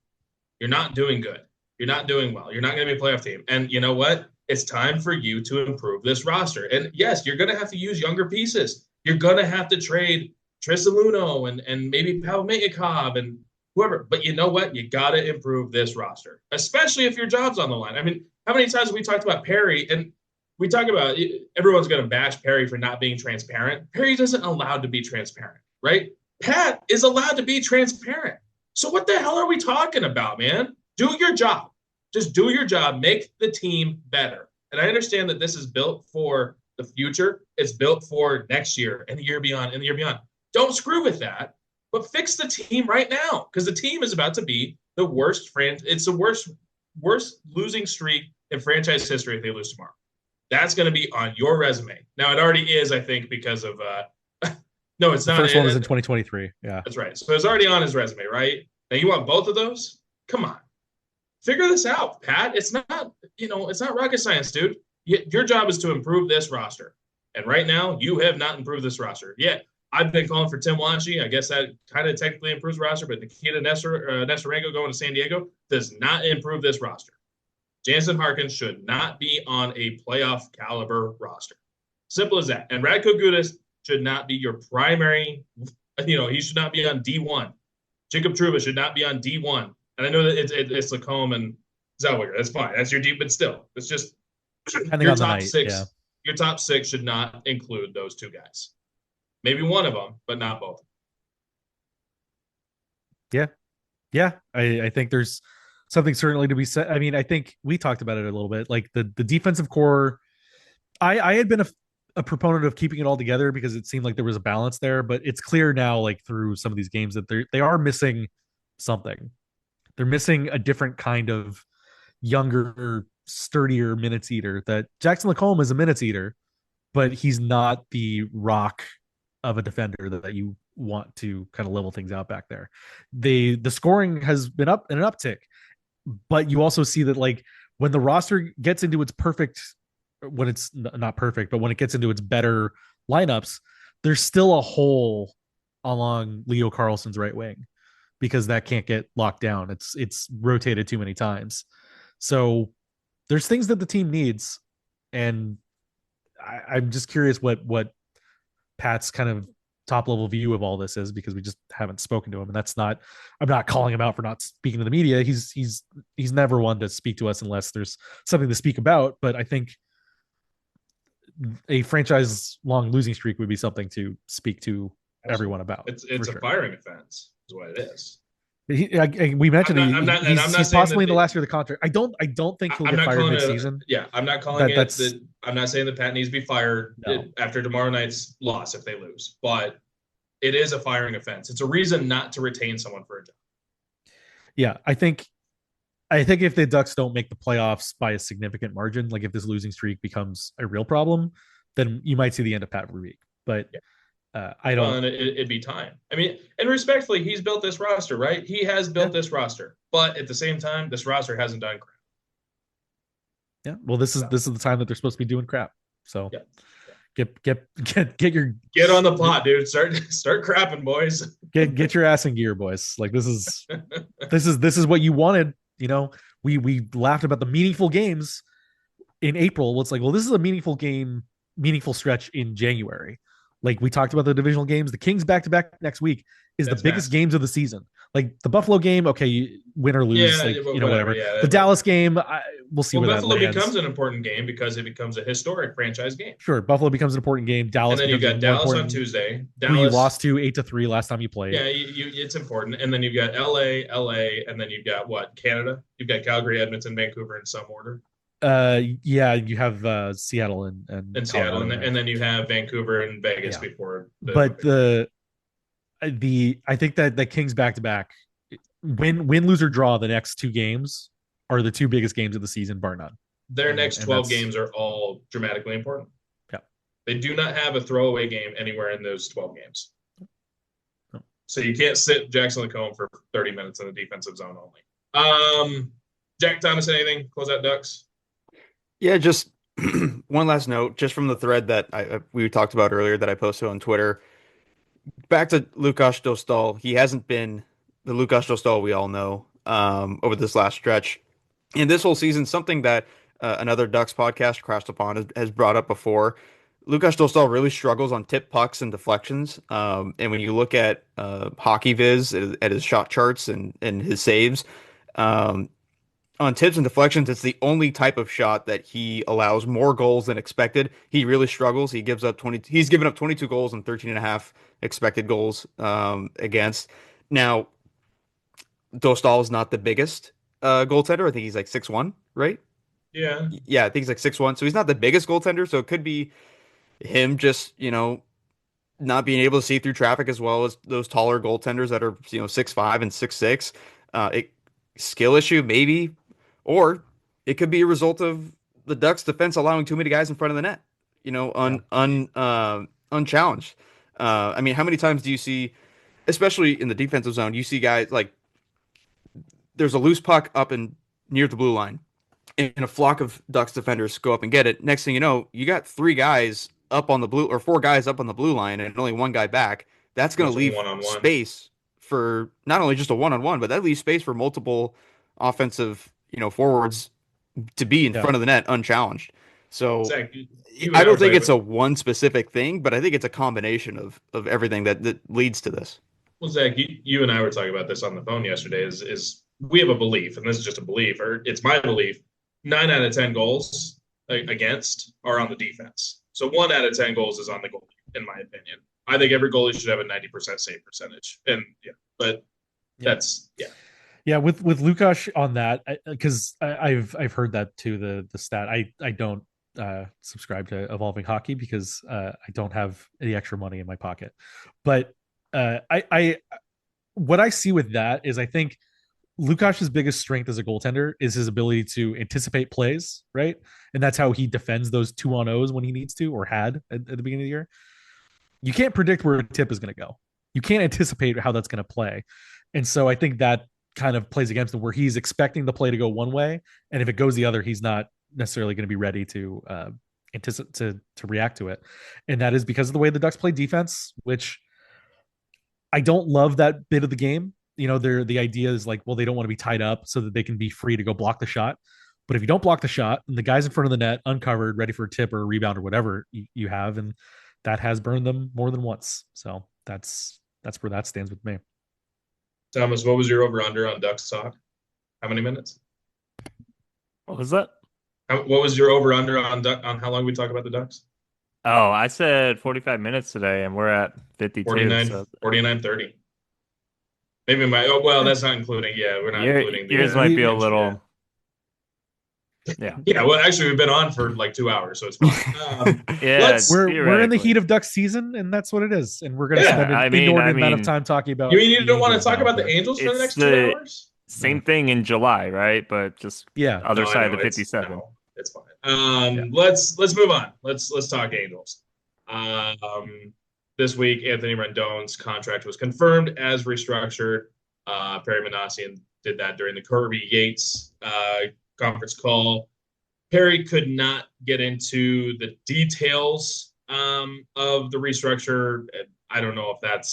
you're not doing good. You're not doing well. You're not going to be a playoff team. And you know what? It's time for you to improve this roster. And yes, you're going to have to use younger pieces. You're going to have to trade Tristan Luneau and maybe Pavel Metikov and whoever. But you know what? You got to improve this roster, especially if your job's on the line. I mean, how many times have we talked about Perry? And we talk about everyone's going to bash Perry for not being transparent. Perry isn't allowed to be transparent, right? Pat is allowed to be transparent. So what the hell are we talking about, man? Do your job. Just do your job. Make the team better. And I understand that this is built for the future. It's built for next year and the year beyond and the year beyond. Don't screw with that, but fix the team right now, because the team is about to be the worst it's the worst losing streak in franchise history if they lose tomorrow. That's going to be on your resume. Now, it already is, I think, because of no, it's not. The first one was in 2023. Yeah. That's right. So it's already on his resume, right? Now you want both of those? Come on. Figure this out, Pat. It's not, it's not rocket science, dude. Your job is to improve this roster. And right now, you have not improved this roster. Yeah, I've been calling for Tim Washi. I guess that kind of technically improves the roster, but Nikita Nesterenko going to San Diego does not improve this roster. Jansen Harkins should not be on a playoff caliber roster. Simple as that. And Radko Gudas should not be your primary, he should not be on D1. Jacob Trouba should not be on D1. And I know that it's Lacombe and Zellweger. That's fine. That's your D, but still, it's just your top six. Yeah. Your top six should not include those two guys. Maybe one of them, but not both. Yeah. Yeah. I think there's something certainly to be said. I mean, I think we talked about it a little bit. Like the defensive core, I had been a proponent of keeping it all together because it seemed like there was a balance there, but it's clear now, like through some of these games, that they are missing something. They're missing a different kind of younger, sturdier minutes eater. That Jackson Lacombe is a minutes eater, but he's not the rock of a defender that you want to kind of level things out back there. The scoring has been up in an uptick, but you also see that like when the roster gets into its perfect, when it's not perfect, but when it gets into its better lineups, there's still a hole along Leo Carlson's right wing because that can't get locked down. It's rotated too many times. So there's things that the team needs. And I'm just curious what Pat's kind of top level view of all this is, because we just haven't spoken to him. And that's not, I'm not calling him out for not speaking to the media. He's never one to speak to us unless there's something to speak about. But I think a franchise long losing streak would be something to speak to everyone about. It's a firing offense is what it is. We mentioned he's possibly in the last year of the contract. I don't think he'll get fired mid-season. I'm not calling I'm not saying that Pat needs to be fired after tomorrow night's loss if they lose, but it is a firing offense. It's a reason not to retain someone for a job. Yeah, I think if the Ducks don't make the playoffs by a significant margin, like if this losing streak becomes a real problem, then you might see the end of Pat Verbeek. But I don't. Well, and it'd be time. I mean, and respectfully, he's built this roster, right? He has built this roster, but at the same time, this roster hasn't done crap. Yeah. Well, this is the time that they're supposed to be doing crap. So get on the plot, dude. Start crapping, boys. Get your ass in gear, boys. Like this is what you wanted. You know, we laughed about the meaningful games in April. It's like, well, this is a meaningful stretch in January. Like we talked about the divisional games, the Kings back-to-back next week is the biggest games of the season. Like the Buffalo game, okay, you win or lose, whatever. Yeah, the Dallas game, we'll see where Buffalo that lands. Becomes an important game because it becomes a historic franchise game. Sure, Buffalo becomes an important game. Dallas, and then you've got Dallas on Tuesday. Dallas, who you lost to 8-3 last time you played. Yeah, it's important. And then you've got LA, and then you've got Canada. You've got Calgary, Edmonton, Vancouver in some order. Yeah, you have Seattle and Seattle, and then you have Vancouver and Vegas before. I think that the Kings back-to-back, win, lose, or draw, the next two games are the two biggest games of the season, bar none. Their next 12 games are all dramatically important. Yeah. They do not have a throwaway game anywhere in those 12 games. No. So you can't sit Jackson Lacombe for 30 minutes in the defensive zone only. Jack Thomas, anything? Close out Ducks? Yeah, just one last note, just from the thread that we talked about earlier that I posted on Twitter. Back to Łukasz Dostal. He hasn't been the Łukasz Dostal we all know over this last stretch. And this whole season, something that another Ducks podcast, Crashed Upon, has brought up before. Łukasz Dostal really struggles on tip pucks and deflections. And when you look at Hockey Viz, at his shot charts and his saves, on tips and deflections, it's the only type of shot that he allows more goals than expected. He really struggles. He's given up 22 goals and 13 and a half expected goals against. Now, Dostal is not the biggest goaltender. I think he's like 6'1", right? Yeah. Yeah, I think he's like 6'1". So he's not the biggest goaltender. So it could be him just, not being able to see through traffic as well as those taller goaltenders that are, 6'5" and 6'6". Skill issue, maybe. Or it could be a result of the Ducks defense allowing too many guys in front of the net, unchallenged. I mean, how many times do you see, especially in the defensive zone, you see guys like there's a loose puck up and near the blue line and a flock of Ducks defenders go up and get it. Next thing you know, you got 3 guys up on the blue or 4 guys up on the blue line and only 1 guy back. That's going to leave space for not only just a one-on-one, but that leaves space for multiple offensive, forwards to be in Yeah. front of the net unchallenged. So Zach, I don't think it's a one specific thing, but I think it's a combination of everything that leads to this. Well, Zach, you and I were talking about this on the phone yesterday. Is we have a belief, and this is just a belief, or it's my belief. 9 out of 10 goals against are on the defense. So 1 out of 10 goals is on the goalie, in my opinion. I think every goalie should have a 90% save percentage, and but that's with Lukash on that, because I've heard that too. The stat I don't subscribe to Evolving Hockey because I don't have any extra money in my pocket, but I what I see with that is I think Lukash's biggest strength as a goaltender is his ability to anticipate plays, right? And that's how he defends those 2-on-0s when he needs to, or had at the beginning of the year. You can't predict where a tip is going to go. You can't anticipate how that's going to play. And so I think that kind of plays against him, where he's expecting the play to go one way, and if it goes the other, he's not necessarily going to be ready to anticipate to react to it. And that is because of the way the Ducks play defense, which I don't love that bit of the game. The idea is like, well, they don't want to be tied up so that they can be free to go block the shot. But if you don't block the shot and the guy's in front of the net, uncovered, ready for a tip or a rebound or whatever you have, and that has burned them more than once. So that's where that stands with me. Thomas, what was your over/under on Ducks talk? How many minutes? What was that? What was your over/under on how long we talk about the Ducks? Oh, I said 45 minutes today, and we're at 52. 49-30. Maybe that's not including. Yeah, we're not including. Yours might be a little. Yeah. Yeah. Well, actually, we've been on for like 2 hours, so it's fine. We're in the heat of Ducks season, and that's what it is. And we're going to spend an inordinate amount of time talking about. You don't want to talk about the Angels for the next 2 hours? Same thing in July, right? But just other side of the 57. It's fine. Let's move on. Let's talk Angels. This week, Anthony Rendon's contract was confirmed as restructured. Perry Manassian did that during the Kirby Yates conference call. Perry could not get into the details of the restructure. I don't know if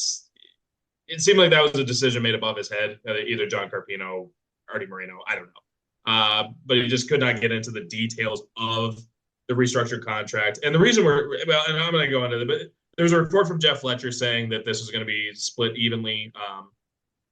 it seemed like that was a decision made above his head, either John Carpino, Artie Moreno, I don't know. But he just could not get into the details of the restructured contract. And the reason and I'm going to go into it, but there's a report from Jeff Fletcher saying that this is going to be split evenly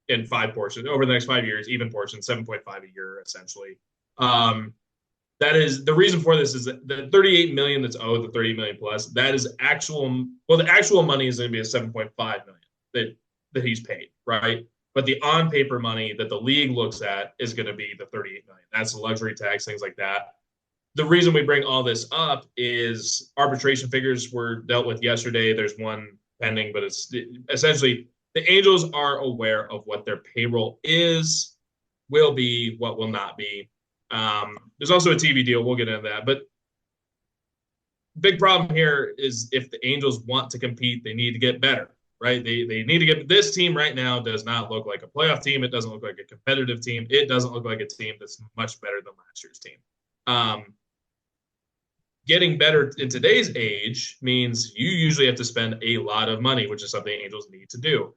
in 5 portions over the next 5 years, even portions, 7.5 a year, essentially. That is the reason for this is that the $38 million that's owed, the $30 million plus, that is the actual money is going to be a $7.5 million that he's paid, right? But the on paper money that the league looks at is going to be the $38 million. That's the luxury tax, things like that. The reason we bring all this up is arbitration figures were dealt with yesterday. There's one pending, but it's essentially the Angels are aware of what their payroll will be, what will not be. There's also a TV deal. We'll get into that. But big problem here is if the Angels want to compete, they need to get better, right? They need to get – this team right now does not look like a playoff team. It doesn't look like a competitive team. It doesn't look like a team that's much better than last year's team. Getting better in today's age means you usually have to spend a lot of money, which is something Angels need to do.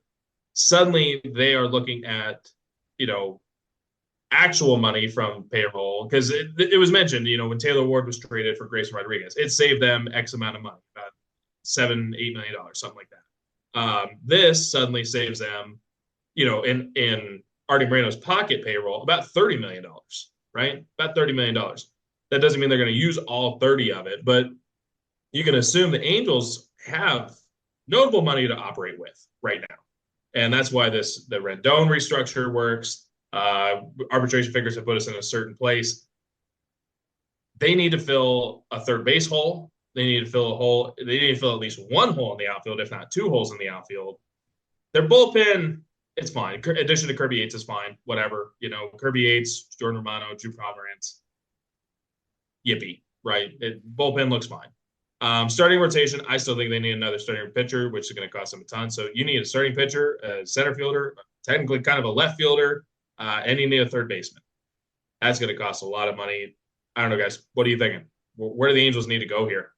Suddenly, they are looking at, actual money from payroll, because it was mentioned, when Taylor Ward was traded for Grayson Rodriguez, it saved them X amount of money, about $7-8 million, something like that. This suddenly saves them, in Artie Moreno's pocket payroll, about $30 million, right? About $30 million. That doesn't mean they're going to use all 30 of it, but you can assume the Angels have notable money to operate with right now. And that's why the Rendon restructure works. Arbitration figures have put us in a certain place. They need to fill a third base hole. They need to fill a hole. They need to fill at least one hole in the outfield, if not 2 holes in the outfield. Their bullpen, it's fine. Addition to Kirby Yates is fine. Whatever. Kirby Yates, Jordan Romano, Drew Pomerantz. Yippee, right? Bullpen looks fine. Starting rotation, I still think they need another starting pitcher, which is going to cost them a ton. So you need a starting pitcher, a center fielder, technically kind of a left fielder, and you need a third baseman. That's going to cost a lot of money. I don't know, guys. What are you thinking? Where do the Angels need to go here?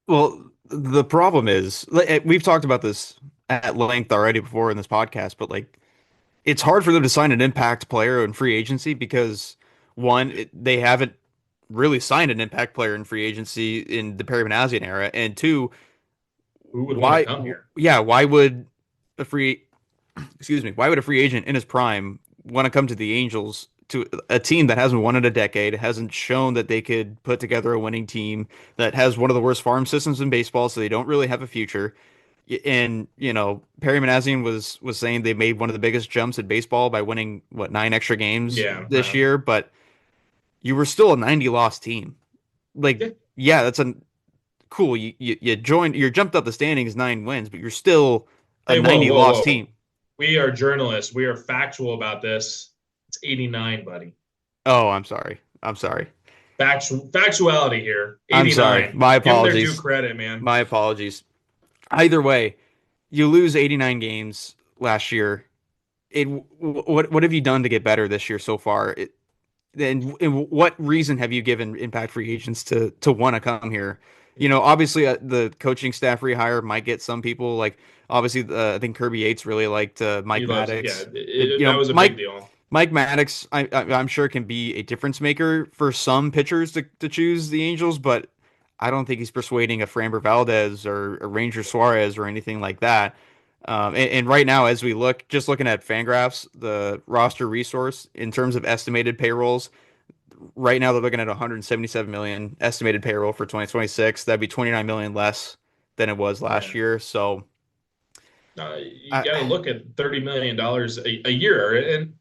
Well, the problem is, we've talked about this at length already before in this podcast, but it's hard for them to sign an impact player in free agency because They haven't really signed an impact player in free agency in the Perry Manassian era, and two, Who would want to come here? yeah, why would a free why would a free agent in his prime want to come to the Angels, to a team that hasn't won in a decade, hasn't shown that they could put together a winning team, that has one of the worst farm systems in baseball, so they don't really have a future. And Perry Manassian was saying they made one of the biggest jumps in baseball by winning 9 extra games Yeah, this year, but you were still a 90 loss team. Like, yeah. yeah, that's a cool. You joined, you jumped up the standings 9 wins, but you're still a Hey, 90 loss team. We are journalists. We are factual about this. It's 89, buddy. Oh, I'm sorry. I'm sorry. Factuality here. 89. I'm sorry. My apologies. Give them their due credit, man. My apologies. Either way, you lose 89 games last year. What have you done to get better this year so far? And what reason have you given impact free agents to want to come here? Obviously the coaching staff rehire might get some people, like obviously I think Kirby Yates really liked Mike Maddox. Yeah, that was a big deal. Mike Maddox, I'm sure can be a difference maker for some pitchers to choose the Angels, but I don't think he's persuading a Framber Valdez or a Ranger Suarez or anything like that. And right now, as we just looking at Fangraphs, the roster resource in terms of estimated payrolls, right now they're looking at 177 million estimated payroll for 2026. That'd be 29 million less than it was last year. So you got to look at $30 million a year, and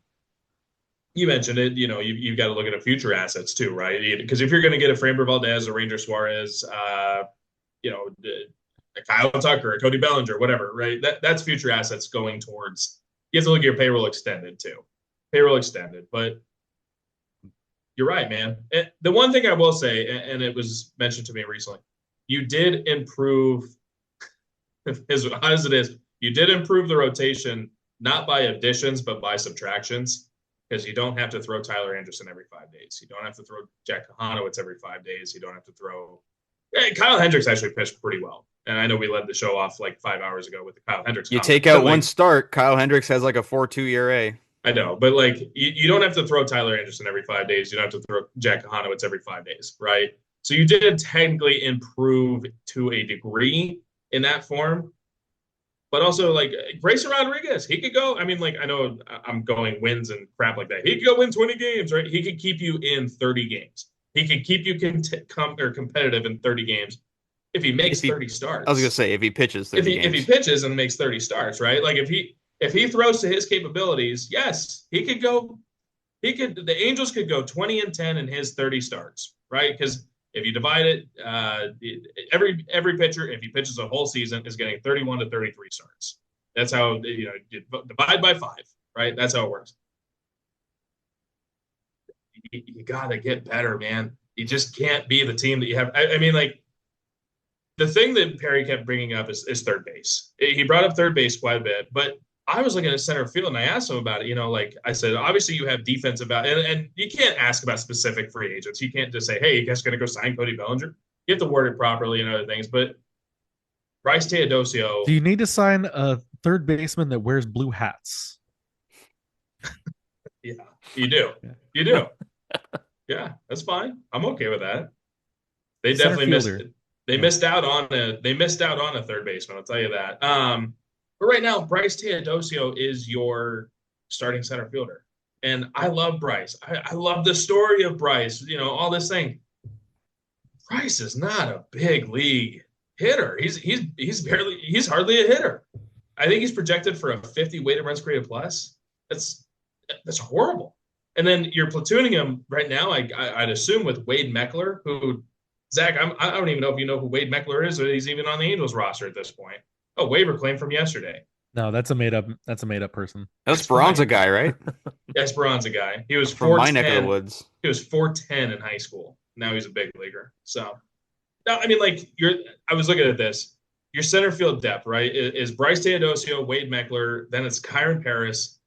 you mentioned it. You've got to look at the future assets too, right? Because if you're going to get a Framber Valdez, a Ranger Suarez, a Kyle Tucker, a Cody Bellinger, whatever, right? That's future assets going towards. You have to look at your payroll extended too. But you're right, man. The one thing I will say, and it was mentioned to me recently, you did improve. As hot as it is, you did improve the rotation, not by additions but by subtractions, because you don't have to throw Tyler Anderson every 5 days. You don't have to throw Jack Kahanowitz every 5 days. You don't have to throw. Kyle Hendricks actually pitched pretty well. And I know we led the show off like 5 hours ago with the Kyle Hendricks. You take out one start, Kyle Hendricks has like a 4.2 ERA. I know, but like you don't have to throw Tyler Anderson every 5 days. You don't have to throw Jack Kahanowitz every 5 days, right? So you did technically improve to a degree in that form. But also, like, Grayson Rodriguez, he could go. I mean, like, I know I'm going wins and crap like that. He could go win 20 games, right? He could keep you in 30 games. He could keep you competitive in 30 games if he makes 30 starts. I was going to say, if he pitches 30 games. If he pitches and makes 30 starts, right? Like, if he throws to his capabilities, yes, he could go. The Angels could go 20-10 in his 30 starts, right? Because if you divide it, every pitcher, if he pitches a whole season, is getting 31 to 33 starts. That's how you divide by 5, right? That's how it works. You gotta get better, man. You just can't be the team that you have. I mean, like, the thing that Perry kept bringing up is third base. He brought up third base quite a bit, but I was looking at center field and I asked him about it. Like I said, obviously you have defensive and you can't ask about specific free agents. You can't just say, hey, you guys going to go sign Cody Bellinger? You have to word it properly and other things. But Bryce Teodosio. Do you need to sign a third baseman that wears blue hats? Yeah, you do. You do. Yeah, that's fine. I'm okay with that. They definitely missed it. They missed out on a third baseman. I'll tell you that. But right now, Bryce Teodosio is your starting center fielder. And I love Bryce. I love the story of Bryce, all this thing. Bryce is not a big league hitter. He's hardly a hitter. I think he's projected for a 50 weighted runs created plus. That's horrible. And then you're platooning him right now, I'd assume, with Wade Meckler, who, Zach, I don't even know if you know who Wade Meckler is, or he's even on the Angels roster at this point. Oh, waiver claim from yesterday. No, that's a made up person. That's Esperanza guy, right? Yeah, Esperanza guy. He was from my neck of the woods. He was 4'10" in high school. Now he's a big leaguer. So, no, I mean, like, I was looking at this. Your center field depth, right, is Bryce Teodosio, Wade Meckler, then it's Kyron Paris,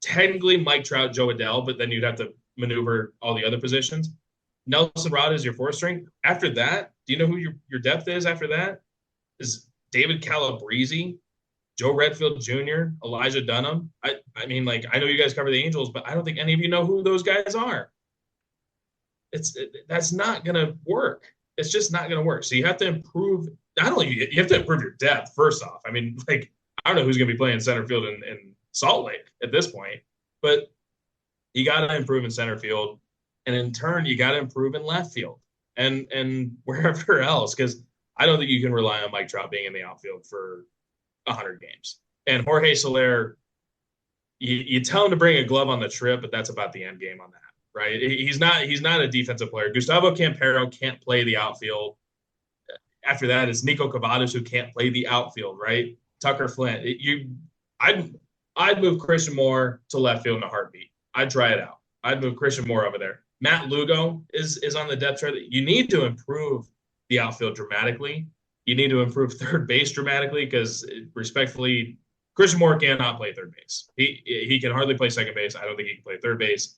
technically Mike Trout, Joe Adell, but then you'd have to maneuver all the other positions. Nelson Rod is your fourth string. After that, do you know who your depth is after that? Is David Calabrese, Joe Redfield Jr., Elijah Dunham. I mean, like, I know you guys cover the Angels, but I don't think any of you know who those guys are. That's not going to work. It's just not going to work. So you have to improve. Not only you have to improve your depth first off. I mean, like I don't know who's going to be playing center field in Salt Lake at this point, but you got to improve in center field, and in turn, you got to improve in left field and wherever else. Because I don't think you can rely on Mike Trout being in the outfield for 100 games. And Jorge Soler, you tell him to bring a glove on the trip, but that's about the end game on that, right? He's not a defensive player. Gustavo Campero can't play the outfield. After that is Nico Cavadas, who can't play the outfield, right? Tucker Flint. I'd move Christian Moore to left field in a heartbeat. I'd try it out. I'd move Christian Moore over there. Matt Lugo is on the depth chart. You need to improve the outfield dramatically. You need to improve third base dramatically because, respectfully, Christian Moore cannot play third base. He can hardly play second base. I don't think he can play third base.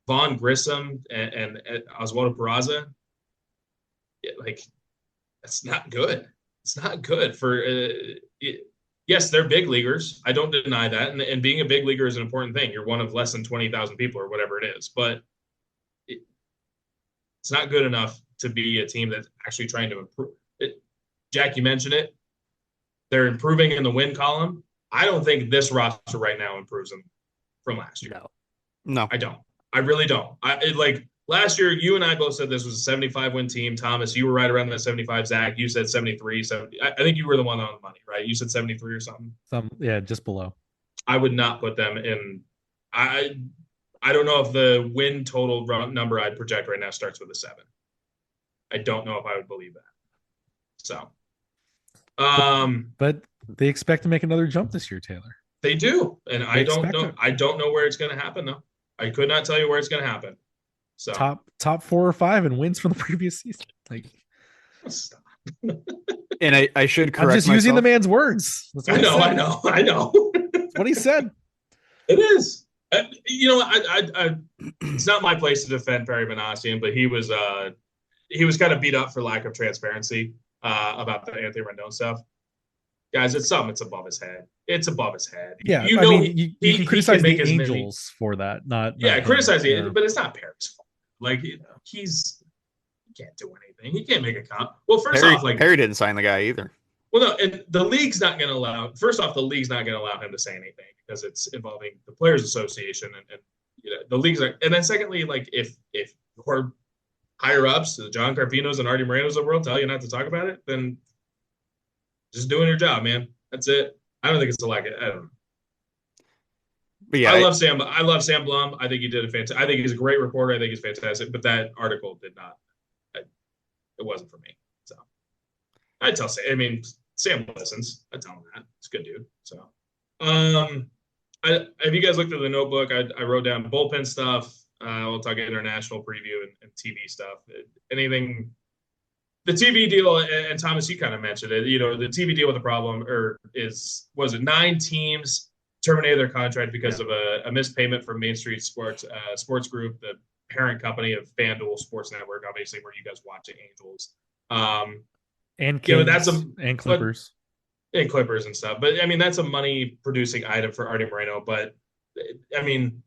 Vaughn Grissom and Oswaldo Peraza, like, that's not good. It's not good for yes, they're big leaguers. I don't deny that. And being a big leaguer is an important thing. You're one of less than 20,000 people or whatever it is. But it's not good enough to be a team that's actually trying to improve. Jack, you mentioned it. They're improving in the win column. I don't think this roster right now improves them from last year. No, I don't. I really don't. Like last year, you and I both said this was a 75-win team. Thomas, you were right around that 75. Zach, you said 73, 70. I think you were the one on the money, right? You said 73 or something. Yeah, just below. I would not put them in. I don't know if the win total number I'd project right now starts with a 7. I don't know if I would believe that. So, but they expect to make another jump this year, Taylor. They do, and I don't know. I don't know where it's going to happen though. I could not tell you where it's going to happen. So top 4 or 5 and wins from the previous season. Like, stop. And I should correct. I'm just using the man's words. I know. That's what he said. It is. You know, it's not my place to defend Perry Manassian, but he was kind of beat up for lack of transparency about the Anthony Rendon stuff. Guys, it's something that's above his head. It's abbe his head. Yeah, you know, you can criticize the Angels for that, not criticize it, but it's not Perry's fault. Like he can't do anything. He can't make a comp. Well, first off, like Perry didn't sign the guy either. Well, no, and the league's not going to allow. First off, the league's not going to allow him to say anything because it's involving the Players Association and you know, the league's. And then secondly, like if your higher ups, the John Carpinos and Artie Moreno's of the world, tell you not to talk about it, then just doing your job, man. That's it. I don't think it's a lack of. I don't know. But yeah, I love Sam. I love Sam Blum. I think he did a fantastic. I think he's a great reporter. I think he's fantastic. But that article did not. It wasn't for me. So I tell Sam. I mean, Sam listens. I tell him that. It's a good dude. So, have you guys looked at the notebook? I wrote down bullpen stuff. We'll talk international preview and TV stuff. Anything. The TV deal, and Thomas, you kind of mentioned it. You know, the TV deal with the problem, was it 9 teams terminated their contract because of a missed payment from Main Street Sports Group, the parent company of FanDuel Sports Network, obviously where you guys watch the Angels, and Kings, and Clippers, and Clippers and stuff. But I mean, that's a money producing item for Artie Moreno. But I mean,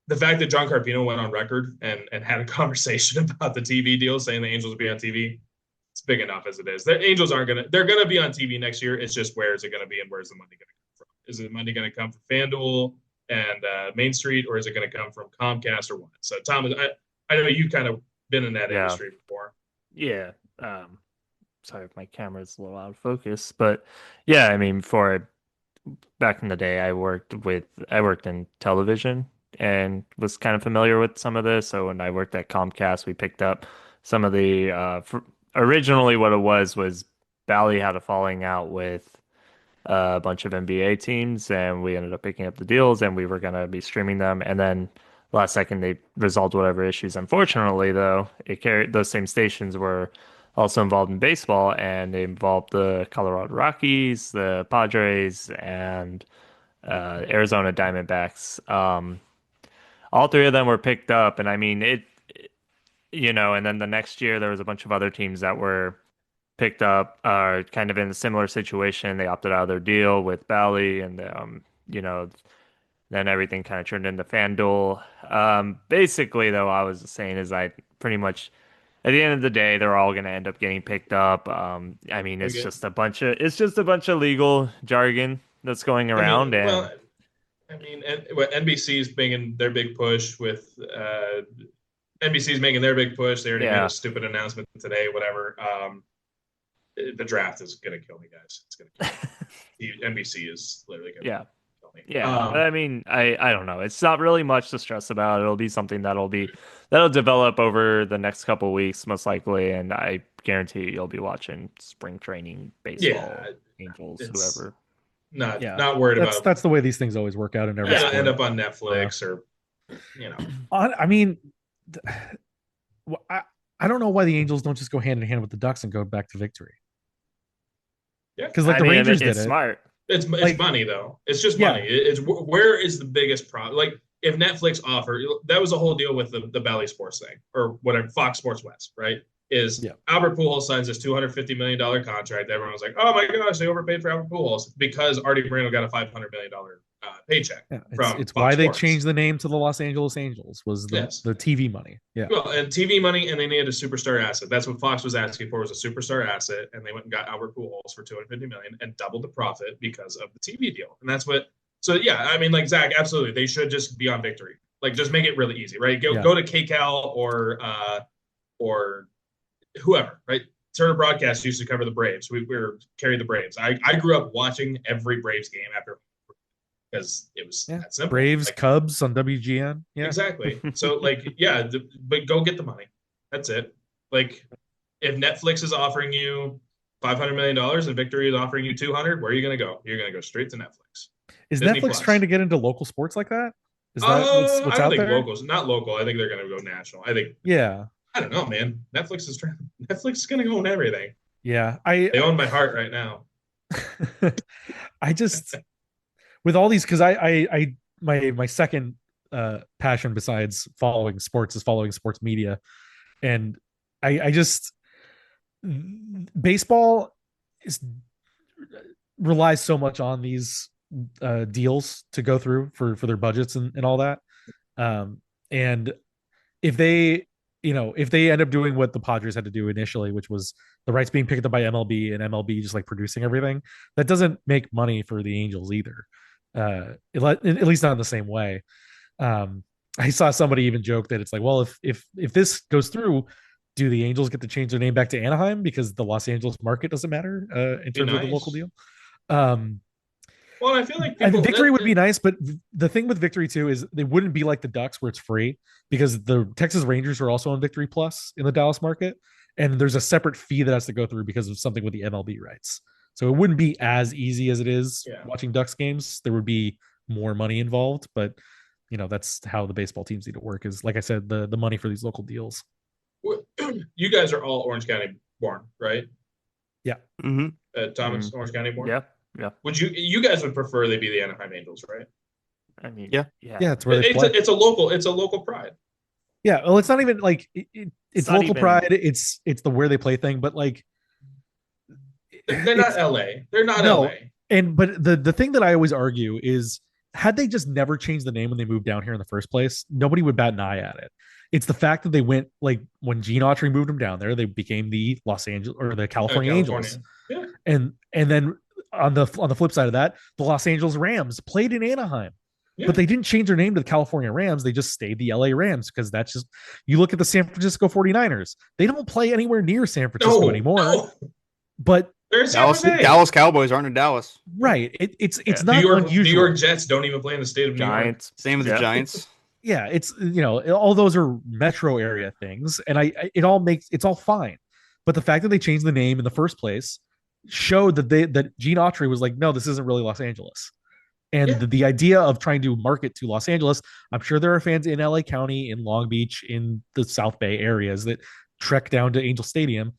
the fact that John Carpino went on record and had a conversation about the TV deal, saying the Angels will be on TV, it's big enough as it is. The Angels they're going to be on TV next year. It's just where is it going to be and where's the money going to come from? Is the money going to come from FanDuel and Main Street, or is it going to come from Comcast or what? So, Thomas, I know you've kind of been in that industry before. Yeah. Sorry if my camera's a little out of focus, but yeah, I mean, back in the day, I worked in television and was kind of familiar with some of this. So when I worked at Comcast, we picked up some of the originally what it was Bally had a falling out with a bunch of NBA teams, and we ended up picking up the deals, and we were going to be streaming them. And then last second, they resolved whatever issues. Unfortunately, though, those same stations were also involved in baseball, and they involved the Colorado Rockies, the Padres, and Arizona Diamondbacks. All 3 of them were picked up, and I mean and then the next year there was a bunch of other teams that were picked up, kind of in a similar situation. They opted out of their deal with Bally, and then everything kind of turned into FanDuel. Basically, though, I was saying is pretty much at the end of the day, they're all going to end up getting picked up. I mean, it's Okay. just a bunch of legal jargon that's going around, and NBC's making their big push with NBC's making their big push. They already made Yeah. a stupid announcement today. Whatever. The draft is gonna kill me, guys. It's gonna kill me. NBC is literally gonna yeah. kill me. Yeah, but I mean, I don't know. It's not really much to stress about. It'll be something that'll develop over the next couple weeks, most likely, and I guarantee you'll be watching spring training baseball, Yeah, Angels, it's whoever. not worried about. That's the way these things always work out in every sport. End up on Netflix or I mean, I don't know why the Angels don't just go hand in hand with the Ducks and go back to victory. Yeah, because like the Rangers did it. Smart. It's Like- money though. It's just Yeah. money. It's where is the biggest problem? Like if Netflix offered, that was the whole deal with the Bally Sports thing or whatever, Fox Sports West, right? Is Yeah. Albert Pujols signs this $250 million contract. Everyone was like, oh my gosh, they overpaid for Albert Pujols because Artie Moreno got a $500 million paycheck. Yeah, from it's Fox why they Sports. changed the name to the Los Angeles Angels was the, Yes. the TV money. Yeah. Well, and TV money, and they needed a superstar asset. That's what Fox was asking for, was a superstar asset, and they went and got Albert Pujols for $250 million and doubled the profit because of the TV deal. And that's what. So yeah, I mean, like Zach, absolutely, they should just be on victory. Like, just make it really easy, right? Go to KCal or whoever, right? Turner Broadcast used to cover the Braves. We were carry the Braves. I grew up watching every Braves game after because it was that simple. Braves, Like, Cubs on WGN. Yeah, exactly. So like, yeah, but go get the money. That's it. Like, if Netflix is offering you $500 million and Victory is offering you 200, where are you going to go? You're going to go straight to Netflix. Is Disney Netflix Plus. trying to get into local sports like that? Is that what's I don't out think there? locals, not local. I think they're going to go national. I think. Yeah, I don't know, man. Netflix is going to own everything. yeah. They own my heart right now. I just with all these because my second passion besides following sports is following sports media, and I just baseball relies so much on these deals to go through for their budgets and all that, and if they end up doing what the Padres had to do initially, which was the rights being picked up by MLB and MLB just like producing everything, that doesn't make money for the Angels either. At least not in the same way. I saw somebody even joke that it's like, well, if this goes through, do the Angels get to change their name back to Anaheim because the Los Angeles market doesn't matter in terms of the local deal? Well, I feel like Victory would be nice, but the thing with Victory too is they wouldn't be like the Ducks where it's free because the Texas Rangers are also on Victory Plus in the Dallas market, and there's a separate fee that has to go through because of something with the MLB rights. So it wouldn't be as easy as it is watching Ducks games. There would be more money involved, but that's how the baseball teams need to work. Is like I said, the money for these local deals. You guys are all Orange County born, right? Yeah. Mm-hmm. Thomas, Orange County born. Yeah. Yeah. Would you guys would prefer they be the Anaheim Angels, right? I mean, Yeah. It's where they play. It's a local pride. Yeah, well, it's not even like it's not local even- pride. It's the where they play thing, but like They're not LA. They're not No. LA. but the thing that I always argue is had they just never changed the name when they moved down here in the first place, nobody would bat an eye at it. It's the fact that they went like when Gene Autry moved them down there, they became the Los Angeles or the California Angels. Yeah. And then on the flip side of that, the Los Angeles Rams played in Anaheim. Yeah. But they didn't change their name to the California Rams. They just stayed the LA Rams because that's just you look at the San Francisco 49ers. They don't play anywhere near San Francisco anymore. No. But They're in San Jose. Dallas Cowboys aren't in Dallas. right. It's Yeah. not unusual. New York Jets don't even play in the state of New York. Giants. Same as the Giants. Yeah, it's all those are metro area things, and it's all fine. But the fact that they changed the name in the first place showed that Gene Autry was like, no, this isn't really Los Angeles. And the idea of trying to market to Los Angeles, I'm sure there are fans in LA County, in Long Beach, in the South Bay areas that trek down to Angel Stadium.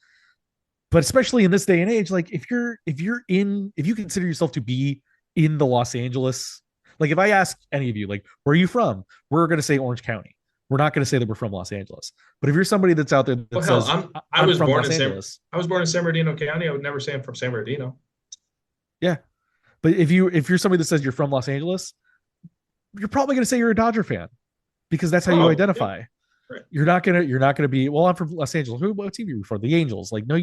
But especially in this day and age, like if you consider yourself to be in the Los Angeles, like if I ask any of you, like, where are you from? We're going to say Orange County. We're not going to say that we're from Los Angeles. But if you're somebody that's out there that says, I was from born Los in Angeles. I was born in San Bernardino County. I would never say I'm from San Bernardino. Yeah. But if you're somebody that says you're from Los Angeles, you're probably going to say you're a Dodger fan because that's how you identify. Right. You're not gonna be. Well, I'm from Los Angeles. What team are you for? The Angels. Like, no,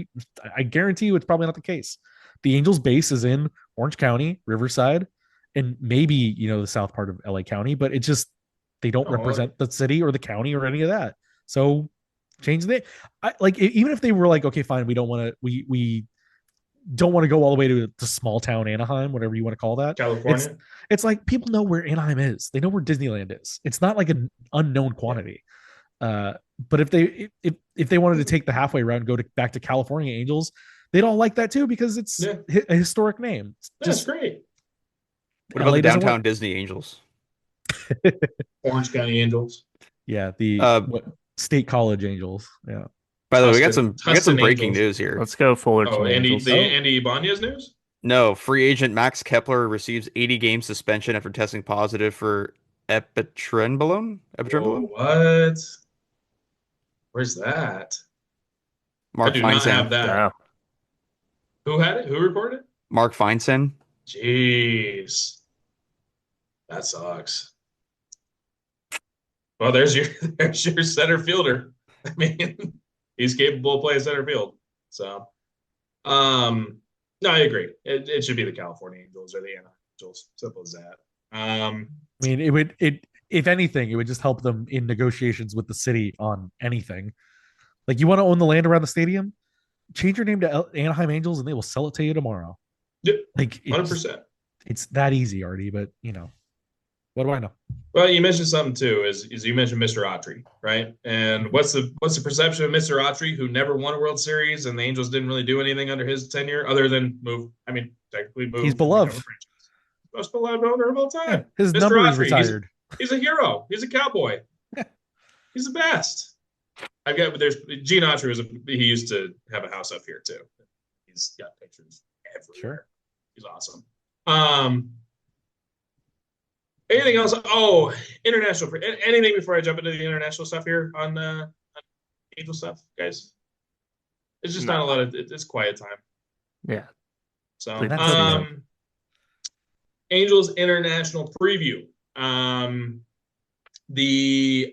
I guarantee you, it's probably not the case. The Angels base is in Orange County, Riverside, and maybe the south part of LA County, but it just they don't represent the city or the county or any of that. So change the. Even if they were like, okay, fine, we don't want to. We don't want to go all the way to small town Anaheim, whatever you want to call that. California. It's like people know where Anaheim is. They know where Disneyland is. It's not like an unknown quantity. But if they wanted to take the halfway route and go back to California Angels, they'd all like that too because it's a historic name. That's great. What about the downtown Disney Angels? Orange County Angels. Yeah, the State College Angels. Yeah. By the way, we got some breaking news here. Let's go Fullerton. Oh, Andy Ibanez news? No, free agent Max Kepler receives 80-game suspension after testing positive for epitrenbolone. What? Where's that? Mark I do Feinstein. not have that. Yeah. Who had it? Who reported it? Mark Feinstein. Jeez. That sucks. Well, there's your center fielder. I mean, he's capable of playing center field. So, no, I agree. It should be the California Angels or the Anaheim Angels. Simple as that. I mean, if anything, it would just help them in negotiations with the city on anything. Like, you want to own the land around the stadium? Change your name to Anaheim Angels, and they will sell it to you tomorrow. Yep, like 100%. It's that easy, Artie. But what do I know? Well, you mentioned something too. Is you mentioned Mr. Autry, right? And what's the perception of Mr. Autry, who never won a World Series, and the Angels didn't really do anything under his tenure other than move? I mean, technically move. He's beloved. Most beloved owner of all time. Yeah, his Mr. number Autry, is retired. He's a hero. He's a cowboy. He's the best. There's Gene Autry he used to have a house up here too. He's got pictures everywhere. Sure. He's awesome. Anything else? Oh, international. Anything before I jump into the international stuff here on Angel stuff, guys? It's just not a lot of. It's quiet time. Yeah. So, Angels international preview. The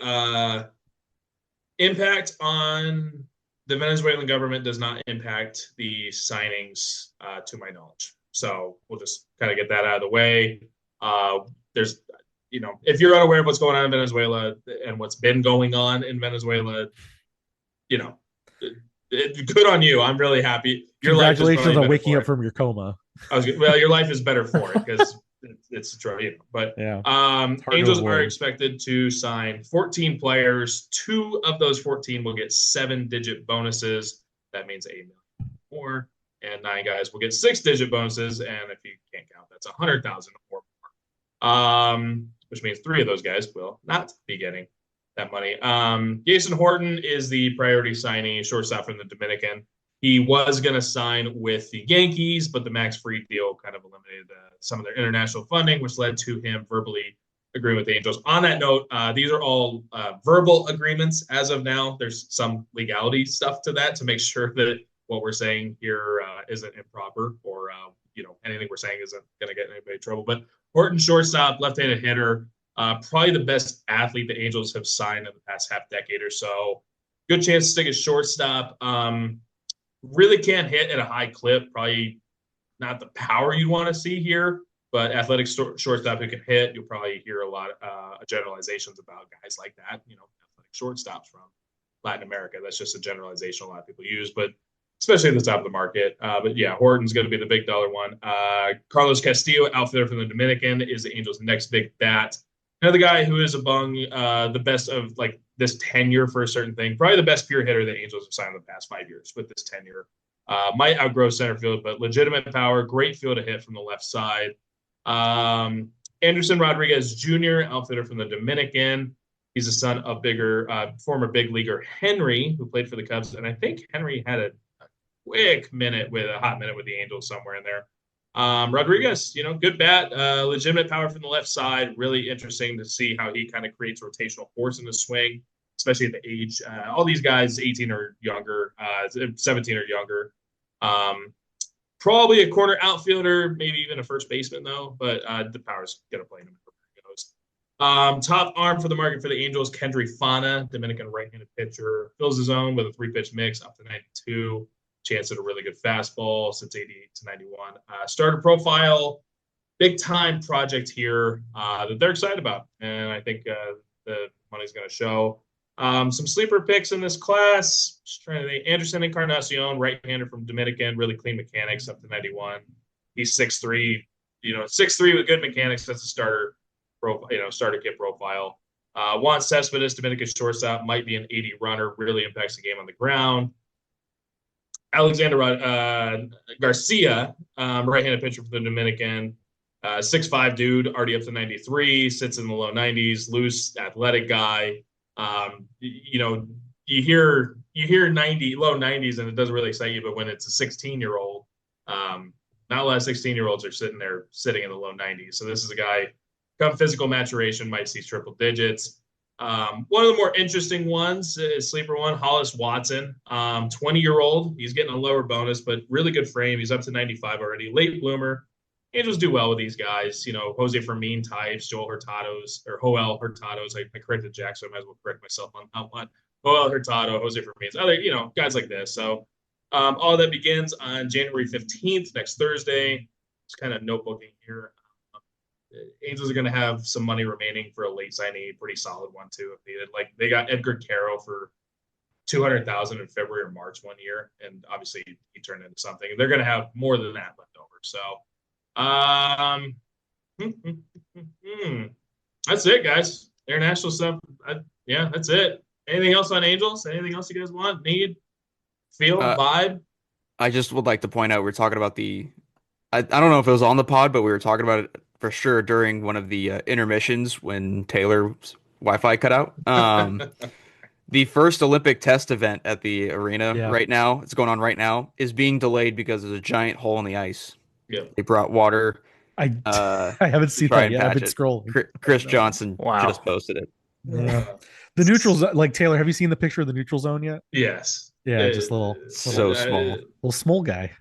impact on the Venezuelan government does not impact the signings, to my knowledge. So we'll just kind of get that out of the way. There's, if you're unaware of what's going on in Venezuela and what's been going on in Venezuela, good on you. I'm really happy. Congratulations on waking up from your coma. Your life is better for it because it's true. But yeah, Angels are expected to sign 14 players. 2 of those 14 will get 7-digit bonuses. That means $8 million more. And 9 guys will get 6-digit bonuses. And if you can't count, that's 100,000 or more. Which means 3 of those guys will not be getting that money. Jason Horton is the priority signee, shortstop from the Dominican. He was going to sign with the Yankees, but the Max Fried deal kind of eliminated some of their international funding, which led to him verbally agreeing with the Angels. On that note, these are all verbal agreements as of now. There's some legality stuff to that to make sure that what we're saying here isn't improper or, anything we're saying isn't going to get anybody in trouble. But Horton, shortstop, left-handed hitter, probably the best athlete the Angels have signed in the past half decade or so. Good chance to stick at shortstop. Really can't hit at a high clip. Probably not the power you want to see here, but athletic shortstop who can hit. You'll probably hear a lot of generalizations about guys like that. Athletic shortstops from Latin America. That's just a generalization a lot of people use, but especially at the top of the market. But yeah, Horton's going to be the big dollar one. Carlos Castillo, outfielder from the Dominican, is the Angels' next big bat. Another guy who is among the best of like this tenure for a certain thing. Probably the best pure hitter the Angels have signed in the past 5 years with this tenure. Might outgrow center field, but legitimate power, great field to hit from the left side. Anderson Rodriguez Jr., outfitter from the Dominican. He's the son of former big leaguer Henry, who played for the Cubs. And I think Henry had a hot minute with the Angels somewhere in there. Rodriguez, good bat, legitimate power from the left side. Really interesting to see how he kind of creates rotational force in the swing, especially at the age. All these guys, 18 or younger, 17 or younger. Probably a corner outfielder, maybe even a first baseman though. But the power's gonna play no matter where he goes. Top arm for the market for the Angels, Kendry Fana, Dominican right-handed pitcher, fills his own with a 3-pitch mix up to 92. Chance at a really good fastball, sits 88 to 91. Starter profile, big time project here that they're excited about, and I think the money's going to show. Some sleeper picks in this class. Just trying to think. Anderson Encarnacion, right-hander from Dominican, really clean mechanics up to 91. He's 6'3", 6'3" with good mechanics. That's a starter profile, starter kit profile. Juan Cespedes, Dominican shortstop, might be an 80 runner, really impacts the game on the ground. Alexander Garcia, right-handed pitcher for the Dominican, 6'5" dude, already up to 93, sits in the low 90s, loose, athletic guy. You hear low 90s, and it doesn't really excite you, but when it's a 16-year-old, not a lot of 16-year-olds are sitting in the low 90s. So this is a guy, come physical maturation, might see triple digits. One of the more interesting ones is sleeper one, Hollis Watson, 20-year-old. He's getting a lower bonus, but really good frame. He's up to 95 already. Late bloomer. Angels do well with these guys. Jose Fermin types, Joel Hurtado's, or Joel Hurtado's. I corrected Jack, so I might as well correct myself on one. Joel Hurtado, Jose Fermin's, other, guys like this. So all that begins on January 15th, next Thursday. Just kind of notebooking here. Angels are going to have some money remaining for a late signing, pretty solid one too if needed. Like they got Edgar Carroll for $200,000 in February or March one year, and obviously he turned into something. And they're going to have more than that left over. So, that's it, guys. International stuff. That's it. Anything else on Angels? Anything else you guys want, need, feel, vibe? I just would like to point out we're talking about I don't know if it was on the pod, but we were talking about it for sure during one of the intermissions when Taylor's Wi-Fi cut out. The first Olympic test event at the arena right now, it's going on right now, is being delayed because there's a giant hole in the ice. Yeah. They brought water. I haven't seen that yet. I've been scrolling. Chris Johnson just posted it. Yeah. The neutrals, like Taylor, have you seen the picture of the neutral zone yet? Yes. Yeah, just little so small. Little small guy.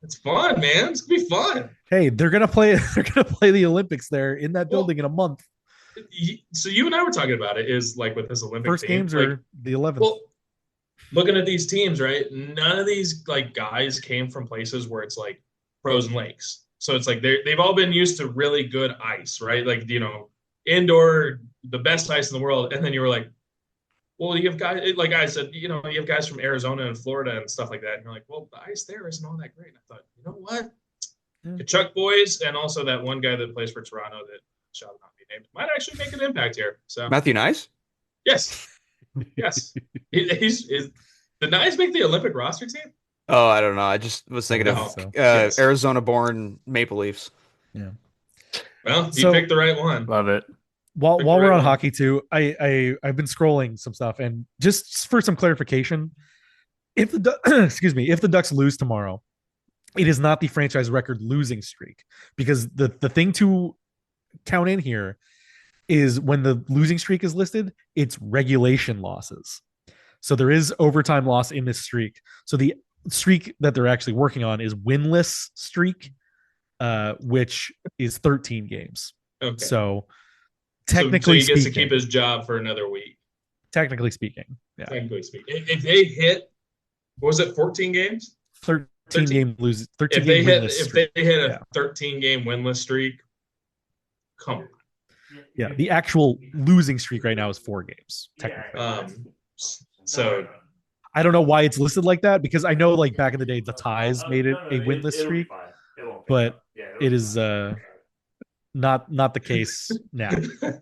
It's fun, man. It's gonna be fun. Hey, they're gonna play the Olympics there in that building in a month. So you and I were talking about it, is like with this Olympic first team, games are the 11th. Well, looking at these teams, right? None of these like guys came from places where it's like frozen lakes. So it's like they've all been used to really good ice, right? Like, indoor, the best ice in the world. And then you were like, well, you have guys, like I said, you have guys from Arizona and Florida and stuff like that. And you're like, well, the ice there isn't all that great. And I thought, you know what? The Chuck boys and also that one guy that plays for Toronto that shall not be named might actually make an impact here. So Matthew Nice? Yes. Is the Nice make the Olympic roster team? Oh, I don't know. I just was thinking of Arizona-born Maple Leafs. Yeah. Well, you picked the right one. Love it. While we're on hockey too, I've been scrolling some stuff, and just for some clarification, if the Ducks lose tomorrow, it is not the franchise record losing streak, because the thing to count in here is when the losing streak is listed, it's regulation losses. So there is overtime loss in this streak. So the streak that they're actually working on is winless streak, which is 13 games. Okay. So technically so he gets to keep his job for another week. Technically speaking, yeah. Technically speaking, if they hit, what was it, 14 games? 13 game lose. 13 if game they winless hit, streak. If they hit a 13 game winless streak, come on. Yeah, the actual losing streak right now is 4 games. Technically. So I don't know why it's listed like that, because I know like back in the day the ties made it a winless streak, but it is not the case now.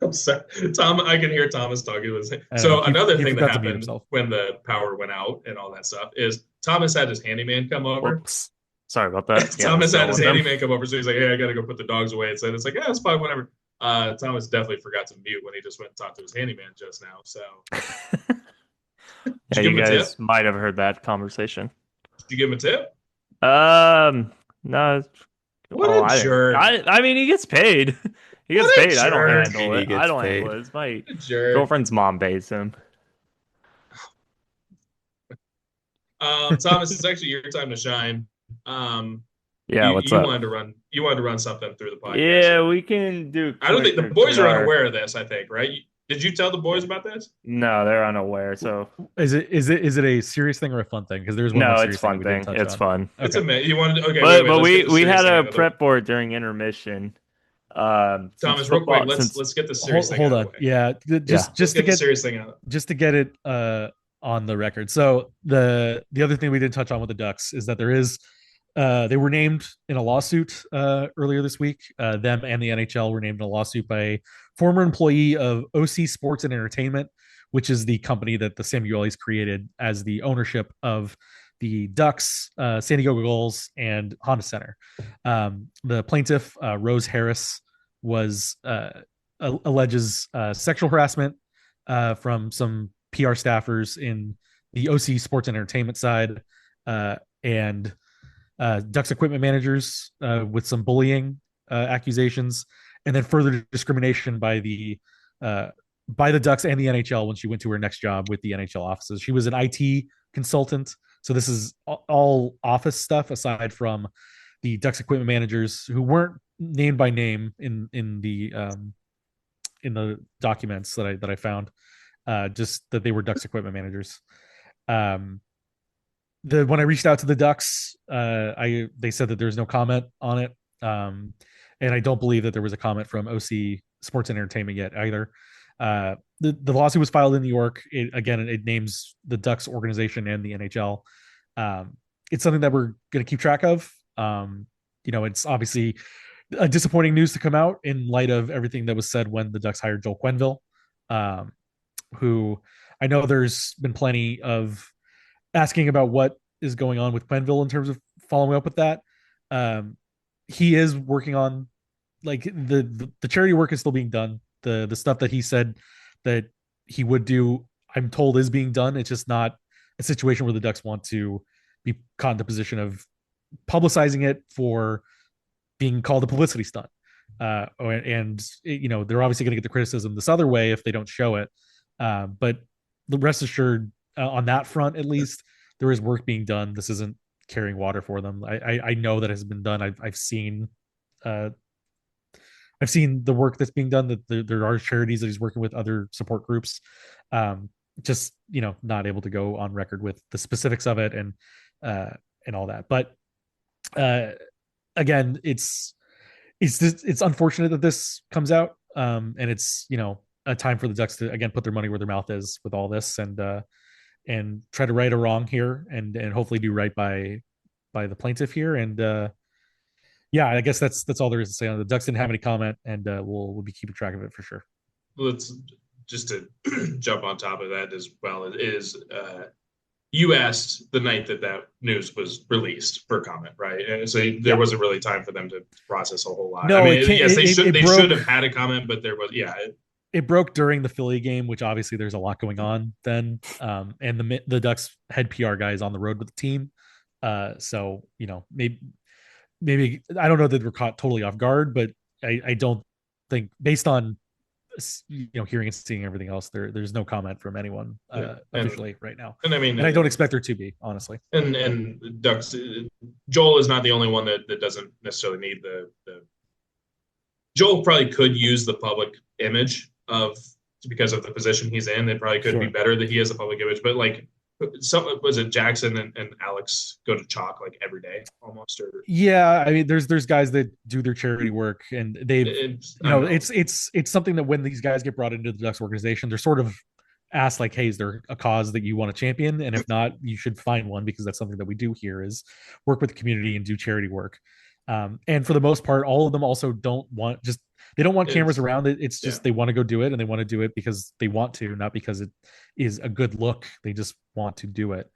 I'm sorry. Tom, I can hear Thomas talking. So another thing that happened when the power went out and all that stuff is Thomas had his handyman come over. Oops. Sorry about that. Thomas had his handyman come over, so he's like, "Hey, I got to go put the dogs away." And so it's like, "Yeah, it's fine, whatever." Thomas definitely forgot to mute when he just went and talked to his handyman just now. So yeah, you guys might have heard that conversation. Did you give him a tip? No. What a jerk! I mean, he gets paid. He gets paid. Jerk. I don't handle it. I don't handle it. It's my girlfriend's mom pays him. Thomas, it's actually your time to shine. Yeah, what's up? You you wanted to run something through the podcast. Yeah, we can do. I don't think the boys are unaware of this. I think, right? Did you tell the boys about this? No, they're unaware. So Is it a serious thing or a fun thing? Because there's one no, more it's serious thing fun we didn't thing. touch It's on. fun. It's amazing. You wanted okay, But let's get the we serious had a thing prep board during intermission. Thomas, real quick, let's get the serious thing hold out on. of the way. Yeah, just Let's to get the get serious thing out. just to get it on the record. So the other thing we didn't touch on with the Ducks is that there is they were named in a lawsuit earlier this week. Them and the NHL were named in a lawsuit by a former employee of OC Sports and Entertainment, which is the company that the Samuelis created as the ownership of the Ducks, San Diego Gulls, and Honda Center. The plaintiff, Rose Harris, was alleges sexual harassment from some PR staffers in the OC Sports and Entertainment side, and Ducks equipment managers with some bullying accusations, and then further discrimination by the Ducks and the NHL when she went to her next job with the NHL offices. She was an IT consultant, so this is all office stuff aside from the Ducks equipment managers who weren't named by name in the documents that I found, just that they were Ducks equipment managers. When I reached out to the Ducks, they said that there's no comment on it, and I don't believe that there was a comment from OC Sports and Entertainment yet either. The lawsuit was filed in New York. It names the Ducks organization and the NHL. It's something that we're going to keep track of. It's obviously a disappointing news to come out in light of everything that was said when the Ducks hired Joel Quenneville, who I know there's been plenty of asking about what is going on with Quenneville in terms of following up with that. He is working on like the charity work is still being done. The stuff that he said that he would do, I'm told, is being done. It's just not a situation where the Ducks want to be caught in the position of publicizing it for being called a publicity stunt. They're obviously going to get the criticism this other way if they don't show it. But the rest assured, on that front, at least, there is work being done. This isn't carrying water for them. I know that has been done. I've seen the work that's being done. That there are charities that he's working with, other support groups. Just not able to go on record with the specifics of it and all that. But again, it's unfortunate that this comes out, and it's a time for the Ducks to again put their money where their mouth is with all this, and try to right a wrong here, and hopefully do right by the plaintiff here. And I guess that's all there is to say on it. The Ducks didn't have any comment, and we'll be keeping track of it for sure. Let's just to jump on top of that as well. It is you asked the night that news was released for comment, right? And so there wasn't really time for them to process a whole lot. No, yes, they should have had a comment, but there was it broke during the Philly game, which obviously there's a lot going on then. And the Ducks head PR guy is on the road with the team. So, maybe I don't know that we're caught totally off guard, but I don't think, based on hearing and seeing everything else, there's no comment from anyone officially right now. And I don't expect there to be, honestly. And Ducks, Joel is not the only one that doesn't necessarily need the Joel probably could use the public image because of the position he's in. It probably could be better that he has a public image, but like was it Jackson and Alex go to chalk like every day almost? Or I mean, there's guys that do their charity work, and it's something that when these guys get brought into the Ducks organization, they're sort of asked like, hey, is there a cause that you want to champion? And if not, you should find one, because that's something that we do here, is work with the community and do charity work. And for the most part, all of them also don't want cameras around it. It's just they want to go do it, and they want to do it because they want to, not because it is a good look. They just want to do it.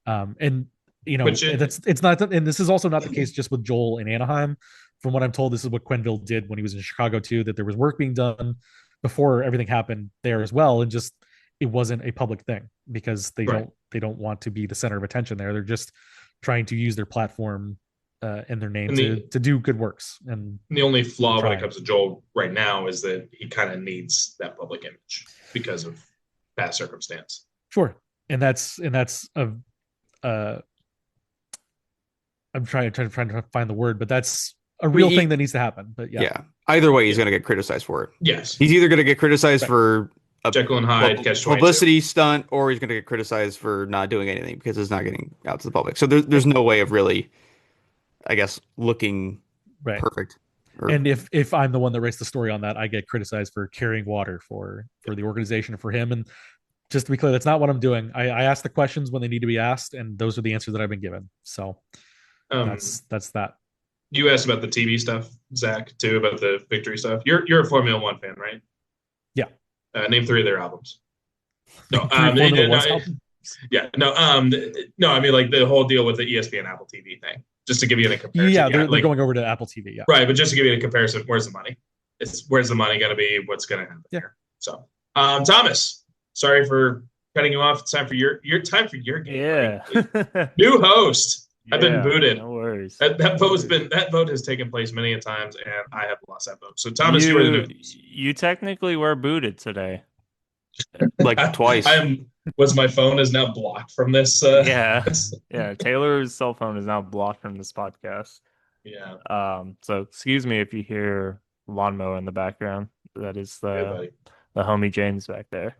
It's not, and this is also not the case just with Joel in Anaheim. From what I'm told, this is what Quenneville did when he was in Chicago too, that there was work being done before everything happened there as well. And just, it wasn't a public thing because they don't want to be the center of attention there. They're just trying to use their platform and their name to do good works. And the only flaw when it comes to Joel right now is that he kind of needs that public image because of past circumstance. Sure. And that's I'm trying to find the word, but that's a real thing that needs to happen. But yeah. Either way, he's going to get criticized for it. Yes. He's either going to get criticized for a Jekyll and Hyde catch 22. publicity stunt, or he's going to get criticized for not doing anything because it's not getting out to the public. So there's no way of really, I guess, looking perfect. And if I'm the one that writes the story on that, I get criticized for carrying water for the organization and for him. And just to be clear, that's not what I'm doing. I ask the questions when they need to be asked, and those are the answers that I've been given. So that's that. You asked about the TV stuff, Zach, too, about the victory stuff. You're a Formula One fan, right? Yeah. Name 3 of their albums. No, yeah, no, I mean, like the whole deal with the ESPN Apple TV thing. Just to give you a comparison. Yeah, they're going over to Apple TV. Yeah. Right, but just to give you a comparison, where's the money? Where's the money going to be? What's going to happen here? So, Thomas, sorry for cutting you off. It's time for your game. Yeah. Right? New host. I've been booted. No worries. That vote has taken place many a times, and I have lost that vote. So, Thomas, you were the new host. You technically were booted today. Like twice. Was my phone is now blocked from this? Yeah. Taylor's cell phone is now blocked from this podcast. Yeah. So excuse me if you hear lawnmower in the background. That is the homie James back there.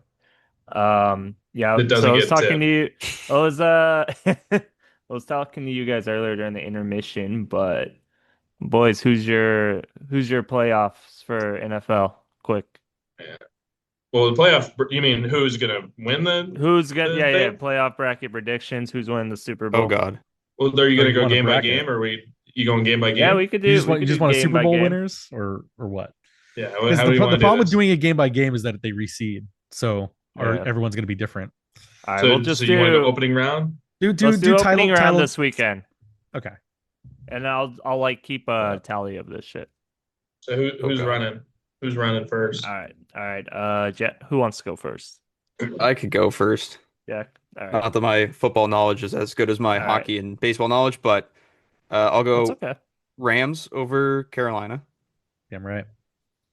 Yeah. So I was talking to you. I was talking to you guys earlier during the intermission, but boys, who's your playoffs for NFL? Quick. Yeah. Well, the playoff, you mean who's going to win the playoff bracket predictions, who's winning the Super Bowl. Oh, God. Well, are you going to go game by game, or you going game by game? Yeah, we could do. You just want a Super Bowl winners, or what? Yeah. The problem with doing a game by game is that they reseed, so everyone's going to be different. All right, we'll just you want to go opening round? Do opening round this weekend. Okay. And I'll like keep a tally of this shit. So who's running? Who's running first? All right. Jet, who wants to go first? I could go first. Yeah. All right. Not that my football knowledge is as good as my hockey and baseball knowledge, but I'll go Rams over Carolina. Damn right.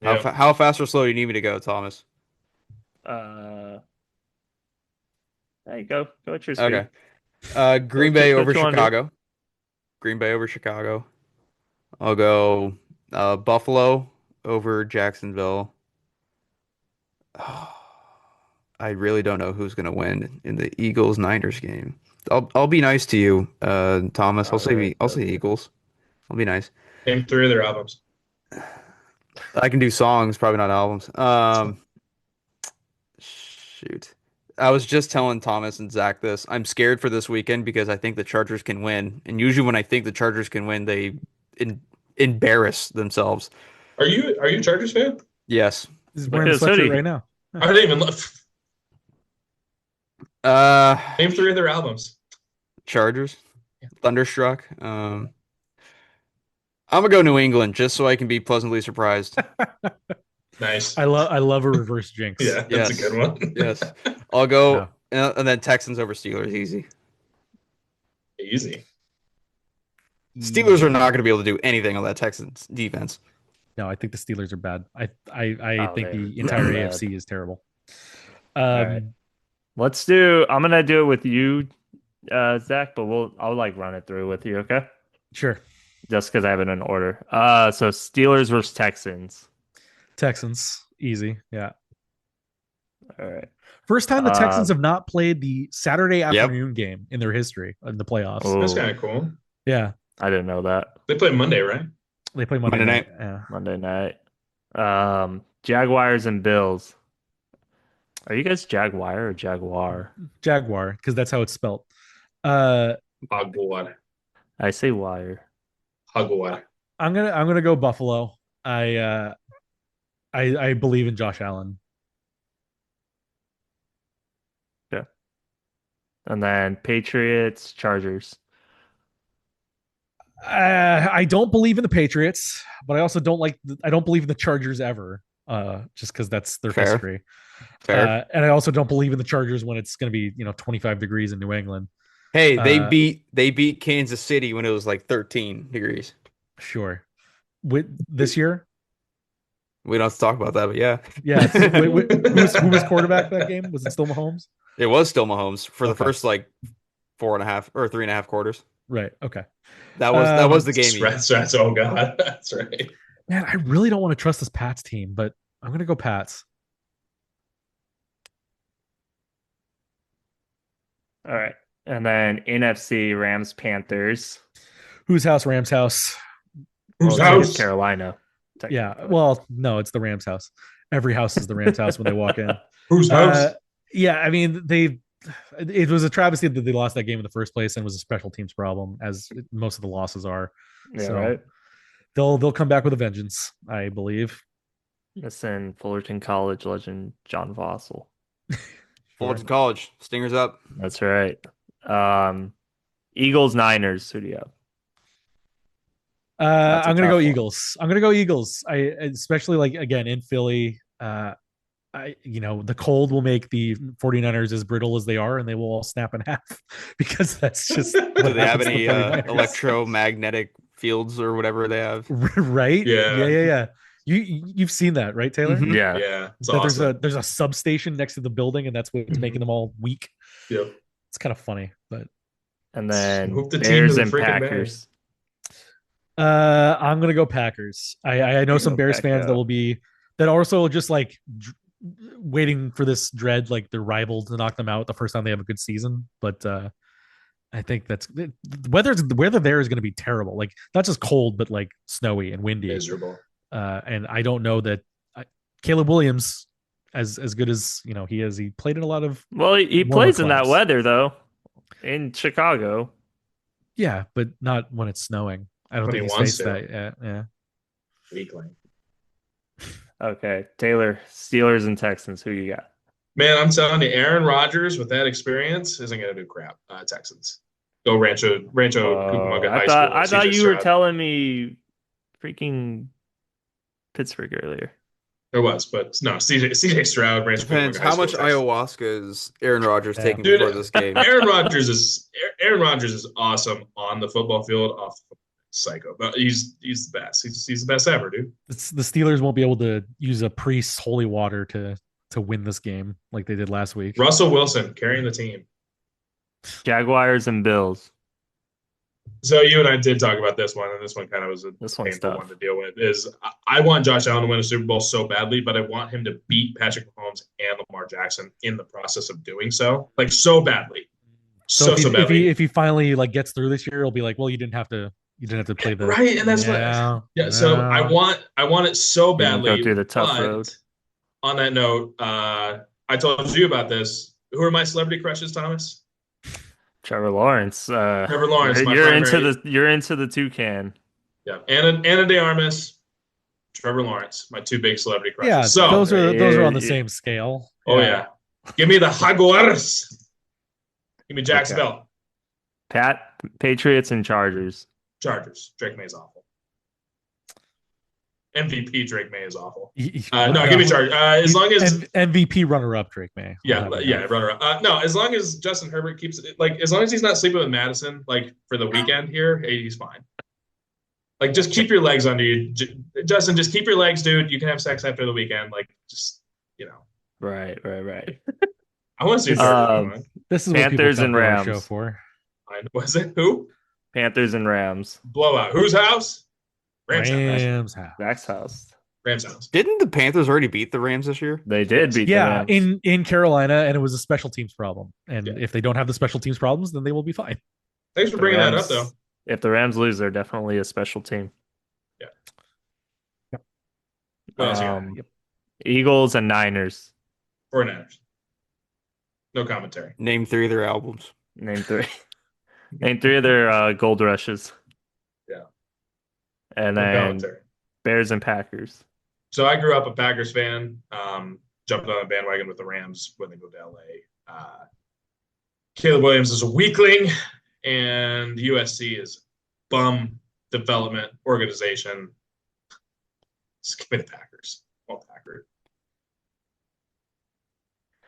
How fast or slow do you need me to go, Thomas? There you go. Go at your speed. Okay. Green Bay over Chicago. Green Bay over Chicago. I'll go Buffalo over Jacksonville. Oh, I really don't know who's going to win in the Eagles-Niners game. I'll be nice to you, Thomas. I'll say Eagles. I'll be nice. Name 3 of their albums. I can do songs, probably not albums. Shoot. I was just telling Thomas and Zach this. I'm scared for this weekend because I think the Chargers can win. And usually when I think the Chargers can win, they embarrass themselves. Are you a Chargers fan? Yes. He's wearing a sweatshirt right now. I didn't even look. Name 3 of their albums. Chargers. Thunderstruck. I'm gonna go New England just so I can be pleasantly surprised. Nice. I love a reverse jinx. Yeah, that's a good one. Yes. I'll go and then Texans over Steelers. Easy. Steelers are not going to be able to do anything on that Texans defense. No, I think the Steelers are bad. I think the entire AFC is terrible. Right. Let's do. I'm gonna do it with you, Zach, but I'll like run it through with you. Okay. Sure. Just because I have it in order. So Steelers versus Texans. Texans, easy. Yeah. All right. First time the Texans have not played the Saturday afternoon game in their history in the playoffs. Oh. That's kind of cool. Yeah. I didn't know that. They play Monday, right? They play Monday night. Yeah. Monday night. Jaguars and Bills. Are you guys Jaguar or Jaguar? Jaguar, because that's how it's spelled. Jaguar. I say wire. Jaguar. I'm gonna go Buffalo. I believe in Josh Allen. Yeah. And then Patriots, Chargers. I don't believe in the Patriots, but I also don't believe in the Chargers ever. Just because that's their history. Fair. And I also don't believe in the Chargers when it's going to be 25 degrees in New England. Hey, they beat Kansas City when it was like 13 degrees. Sure. This year? We don't have to talk about that, but yeah. Yeah. Who was quarterback that game? Was it still Mahomes? It was still Mahomes for the first like 4.5 or 3.5 quarters. Right. Okay. That was the game. Strats. Oh god, that's right. Man, I really don't want to trust this Pats team, but I'm gonna go Pats. All right. And then NFC Rams Panthers. Whose house? Rams house. Whose Well, it's house? Carolina. Yeah. technically. Well, no, it's the Rams house. Every house is the Rams house when they walk in. Whose house? Yeah, I mean it was a travesty that they lost that game in the first place and it was a special teams problem, as most of the losses are. Yeah, So right. they'll come back with a vengeance, I believe. Listen, Fullerton College legend John Vossel. Fullerton College, Stingers up. That's right. Eagles Niners. Who do you have? That's a I'm gonna tough go one. Eagles. I'm gonna go Eagles. I especially like again in Philly. The cold will make the 49ers as brittle as they are, and they will all snap in half because that's just Do what they have happens to any the 49ers. electromagnetic fields or whatever they have? Right? Yeah. Yeah. You've seen that, right, Taylor? Mhm. Yeah. Yeah, it's That awesome. there's a substation next to the building, and that's what's making them all weak. Yep. It's kind of funny, but And then Move the team Bears to the and freaking Packers. I'm gonna go Packers. I know You some go Bears Pack fans that up. will be that also just like waiting for this dread, like their rival to knock them out the first time they have a good season. But I think that's the weather there is going to be terrible. Like not just cold, but like snowy and windy. Miserable. And I don't know that Caleb Williams, as good as he is, he played in a lot of Well, he warmer plays in that clubs. weather though, in Chicago. Yeah, but not when it's snowing. I don't When think he he's wants faced to. that. Yeah. Weakling. Okay, Taylor, Steelers and Texans. Who you got? Man, I'm telling you, Aaron Rodgers with that experience isn't going to do crap. Texans. Go Rancho Cucamonga High School. I thought CJ you were Stroud. telling me freaking Pittsburgh earlier. There was, but no, CJ Stroud, Rancho Depends Cucamonga High how School. much Texans. ayahuasca is Aaron Rodgers Yeah. taking Dude, before this game. Aaron Rodgers is awesome on the football field. Off the psycho, but he's the best. He's the best ever, dude. The Steelers won't be able to use a priest's holy water to win this game like they did last week. Russell Wilson carrying the team. Jaguars and Bills. So you and I did talk about this one, and this one kind of was a This one's painful tough. one to deal with. I want Josh Allen to win a Super Bowl so badly, but I want him to beat Patrick Mahomes and Lamar Jackson in the process of doing so, like so badly, So badly. if he finally like gets through this year, he'll be like, well, you didn't have to play the Right, and that's what. So I want it so badly. Go through the tough but road. On that note, I told you about this. Who are my celebrity crushes, Thomas? Trevor Lawrence. Trevor Lawrence. my You're primary- into the toucan. Yeah, Anna De Armas, Trevor Lawrence, my two big celebrity crushes. Yeah, so those are on the Yeah. same scale. oh yeah, give me the Jaguars. Give me Jacksonville. Patriots and Chargers. Chargers. Drake May is awful. MVP Drake May is awful. Give Give me Chargers. As long as MVP runner up Drake May. runner up. No, as long as Justin Herbert keeps it, like as long as he's not sleeping with Madison, like for the weekend here, hey, he's fine. Like just keep your legs under you, Justin. Just keep your legs, dude. You can have sex after the weekend. Like just Right. I want to see Chargers. This is what Panthers people and come to our Rams. show for. Was it who? Panthers and Rams. Blowout. Whose house? Rams house. Rams house. Zach's house. Rams house. Didn't the Panthers already beat the Rams this year? They did beat the Yeah, Rams. in Carolina, and it was a special teams problem. And Yeah. if they don't have the special teams problems, then they will be fine. Thanks for The bringing that Rams- up, though. If the Rams lose, they're definitely a special team. What else you got? Eagles and Niners. 49ers. No commentary. Name 3 of their albums. Name three. Name three of their gold rushes. Yeah. And No then commentary. Bears and Packers. So I grew up a Packers fan. Jumped on a bandwagon with the Rams when they moved to LA. Caleb Williams is a weakling, and USC is bum development organization. Just give me the Packers. Well, Packers.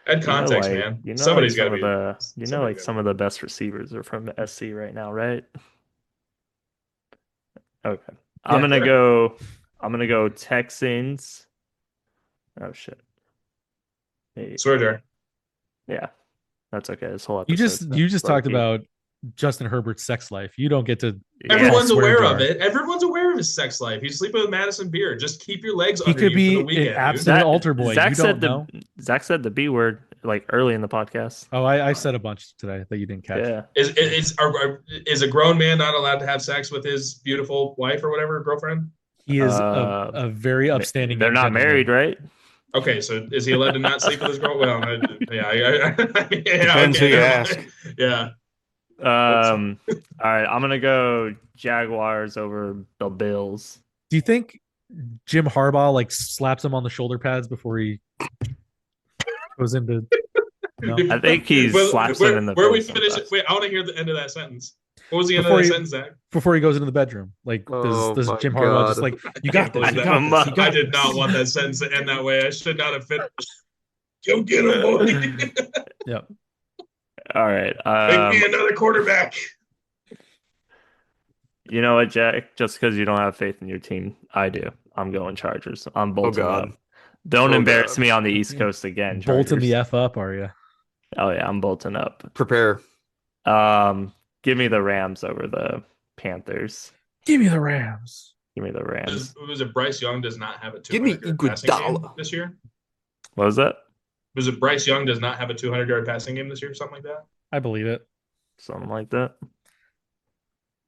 Add context, man. Somebody's got to be. Some of the best receivers are from SC right now, right? Okay. I'm gonna go Texans. Oh shit. Hey, Swear jar. yeah. That's okay. This whole You episode. just talked about Justin Herbert's sex life. You don't get to. Everyone's swear aware jar. of it. Everyone's aware of his sex life. He's sleeping with Madison Beer. Just keep your legs He under could you for the be an weekend, dude. abstinent altar boy. Zach You said don't know. Zach said the B word like early in the podcast. Oh, I said a bunch today that you didn't catch. Yeah. Is a grown man not allowed to have sex with his beautiful wife or whatever, girlfriend? He is a very upstanding. They're not gentleman. married, right? Okay, so is he allowed to not sleep with his girl? Well, Depends who you ask. Yeah. All right, I'm gonna go Jaguars over the Bills. Do you think Jim Harbaugh like slaps him on the shoulder pads before he goes into? No. I think he slaps him in the. Where we face finish? sometimes. Wait, I want to hear the end of that sentence. What was the end of that sentence, Zach? Before he goes into the bedroom, like does Jim Harbaugh just like you got this? You got this. I did not want that sentence to end that way. I should not have finished. Go get him, boy. Yep. All right. Make me another quarterback. You know what, Jack? Just because you don't have faith in your team, I do. I'm going Chargers. I'm bolting up. Don't embarrass me on the East Coast again. Chargers. Bolting the F up, are you? Oh yeah, I'm bolting up. Prepare. Give me the Rams over the Panthers. Give me the Rams. Give me the Rams. Was it Bryce Young does not have a 200 Give me yard passing game this year? What was that? Was it Bryce Young does not have a 200-yard passing game this year, something like that? I believe it. Something like that.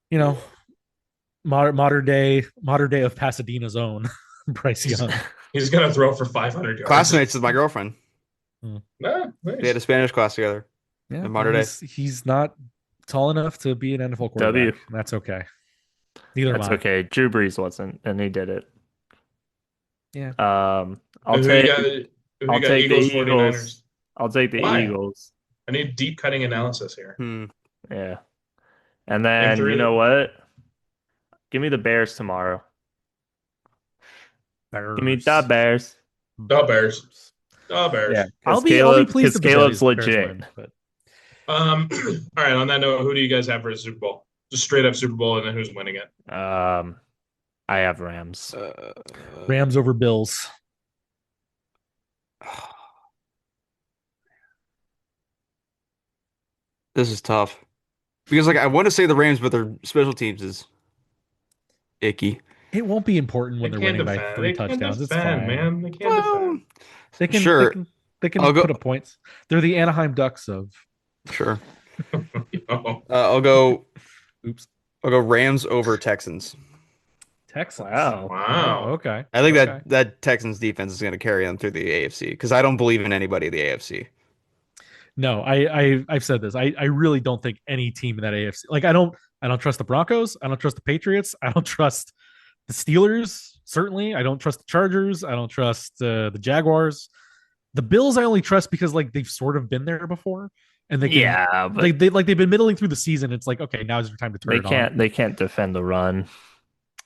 You know, modern day of Pasadena's own Bryce Young. He's gonna throw for 500 yards. Classmates with my girlfriend. Nice. They had a Spanish class together. Yeah, in modern day. He's not tall enough to be an NFL quarterback. W. That's okay. Neither That's am I. okay. Drew Brees wasn't, and he did it. Yeah. I'll take the Eagles, Eagles. 49ers. I'll take the Why? Eagles. I need deep cutting analysis here. Yeah. And then you know what? Give me the Bears tomorrow. Bears. Give me the Bears. The Bears. The Bears. Yeah. I'll be pleased. Because Caleb's legit. Win, but... All right. On that note, who do you guys have for a Super Bowl? Just straight up Super Bowl, and then who's winning it? I have Rams. Rams over Bills. This is tough because, like, I want to say the Rams, but their special teams is icky. It won't be important when they're winning by 3 touchdowns. It's fine, man. They can't defend. They can. Sure. They can put up points. They're the Anaheim Ducks of. Sure. I'll go. Oops. I'll go Rams over Texans. Texans. Wow. Okay. I think that Texans defense is going to carry them through the AFC because I don't believe in anybody in the AFC. No, I've said this. I really don't think any team in that AFC. Like I don't trust the Broncos. I don't trust the Patriots. I don't trust the Steelers. Certainly, I don't trust the Chargers. I don't trust the Jaguars. The Bills I only trust because like they've sort of been there before, and they can, but they've been middling through the season. It's like okay, now is your time to turn it on. They can't defend the run.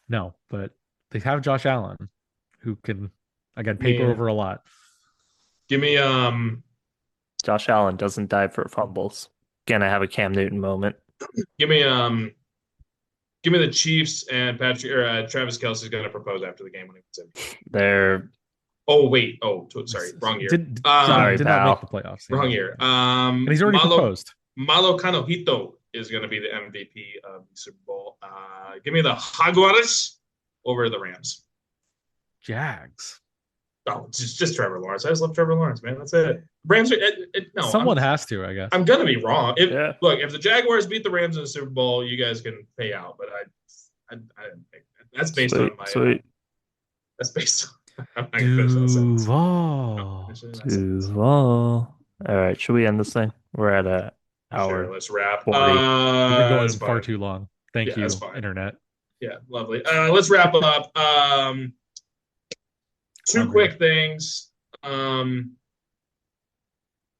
No, but they have Josh Allen, who can again paper over a lot. Give me Josh Allen doesn't dive for fumbles. Gonna have a Cam Newton moment. Give me the Chiefs and Travis Kelce is going to propose after the game when he wins it. They're. Oh wait! Oh, sorry, wrong year. Sorry, did not make the playoffs. Wrong year. And he's already proposed. Malo Canojito is going to be the MVP of the Super Bowl. Give me the Jaguars over the Rams. Jags. Oh, just Trevor Lawrence. I just love Trevor Lawrence, man. That's it. Rams are no. Someone has to, I guess. I'm gonna be wrong. Look, if the Jaguars beat the Rams in the Super Bowl, you guys can pay out. But I didn't think that. That's based on my. Sweet. That's based on. Duval. Duval. All right, should we end this thing? We're at an hour. Sure, let's wrap. We've been going far too long. Thank you, internet. Yeah, lovely. Let's wrap up. Two quick things.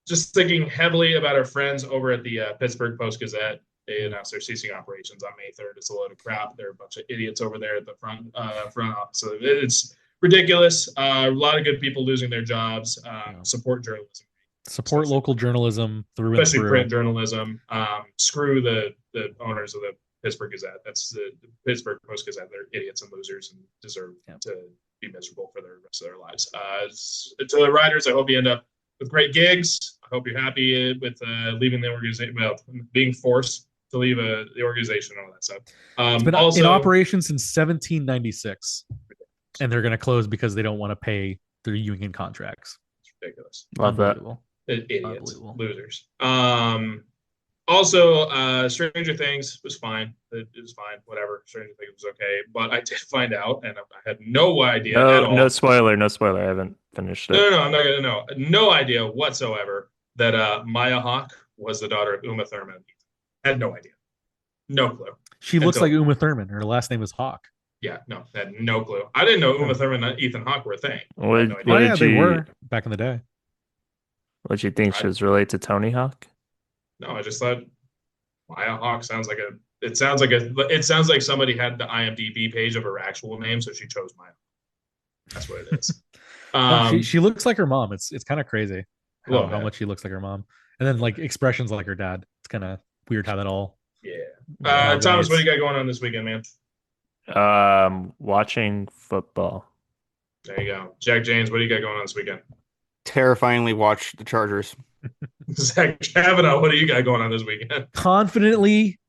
Just thinking heavily about our friends over at the Pittsburgh Post-Gazette. They announced they're ceasing operations on May 3rd. It's a load of crap. They're a bunch of idiots over there at the front office. So it's ridiculous. A lot of good people losing their jobs. Support journalism. Support local journalism through and especially through. Print journalism. Screw the owners of the Pittsburgh Gazette. That's the Pittsburgh Post-Gazette. They're idiots and losers and deserve to be miserable for the rest of their lives. To the writers, I hope you end up with great gigs. I hope you're happy with leaving the organization, well, being forced to leave the organization and all that stuff. It's been also in operation since 1796, and they're going to close because they don't want to pay their union contracts. It's ridiculous. Love that. Idiots, losers. Also, Stranger Things was fine. It was fine, whatever. Stranger Things was okay, but I did find out, and I had no idea at all. No spoiler. I haven't finished it. No, I'm not gonna know. No idea whatsoever that Maya Hawke was the daughter of Uma Thurman. Had no idea, no clue. She looks like Uma Thurman. Her last name is Hawke. Yeah, no, had no clue. I didn't know Uma Thurman and Ethan Hawke were a thing. They were back in the day. What do you think? She was related to Tony Hawk? No, I just thought Maya Hawke sounds like it sounds like somebody had the IMDb page of her actual name, so she chose Maya. That's what it is. She looks like her mom. It's kind of crazy how much she looks like her mom, and then like expressions like her dad. It's kind of weird how that all. Yeah. Thomas, what do you got going on this weekend, man? Watching football. There you go. Jack James, what do you got going on this weekend? Terrifyingly watch the Chargers. Zach Kavanaugh, what do you got going on this weekend? Confidently,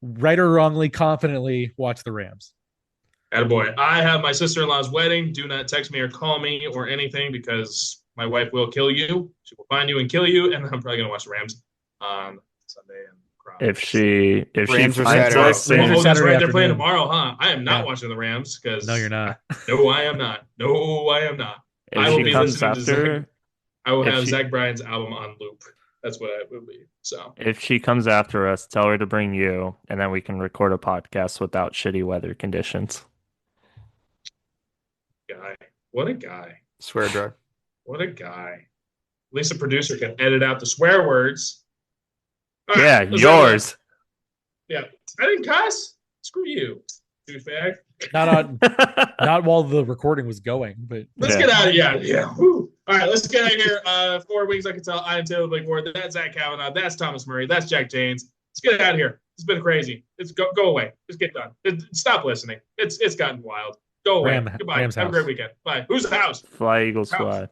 right or wrongly, confidently watch the Rams. Attaboy. I have my sister-in-law's wedding. Do not text me or call me or anything because my wife will kill you. She will find you and kill you, and I'm probably going to watch the Rams on Sunday and cry. If she Rams are finds Saturday. us, That's right. They're playing tomorrow, huh? I am not watching the Rams because no, you're not. No, I am not. No, I am not. If she comes after, I will have Zach Bryan's album on loop. That's what it would be. So if she comes after us, tell her to bring you, and then we can record a podcast without shitty weather conditions. Guy, what a guy! Swear jar. What a guy! At least a producer can edit out the swear words. All yeah, right, yours. Yeah, I didn't cuss. Screw you, douchebag. Not while the recording was going, but let's get out of here. Yeah. Woo. All right, let's get out of here. 4 weeks, I can tell. I am Taylor Blakemore. That's Zach Kavanaugh. That's Thomas Murray. That's Jack James. Let's get out of here. It's been crazy. It's go away. Just get done. Stop listening. It's gotten wild. Go away. Goodbye. Have a great weekend. Bye. Who's the house? Fly Eagles House. fly.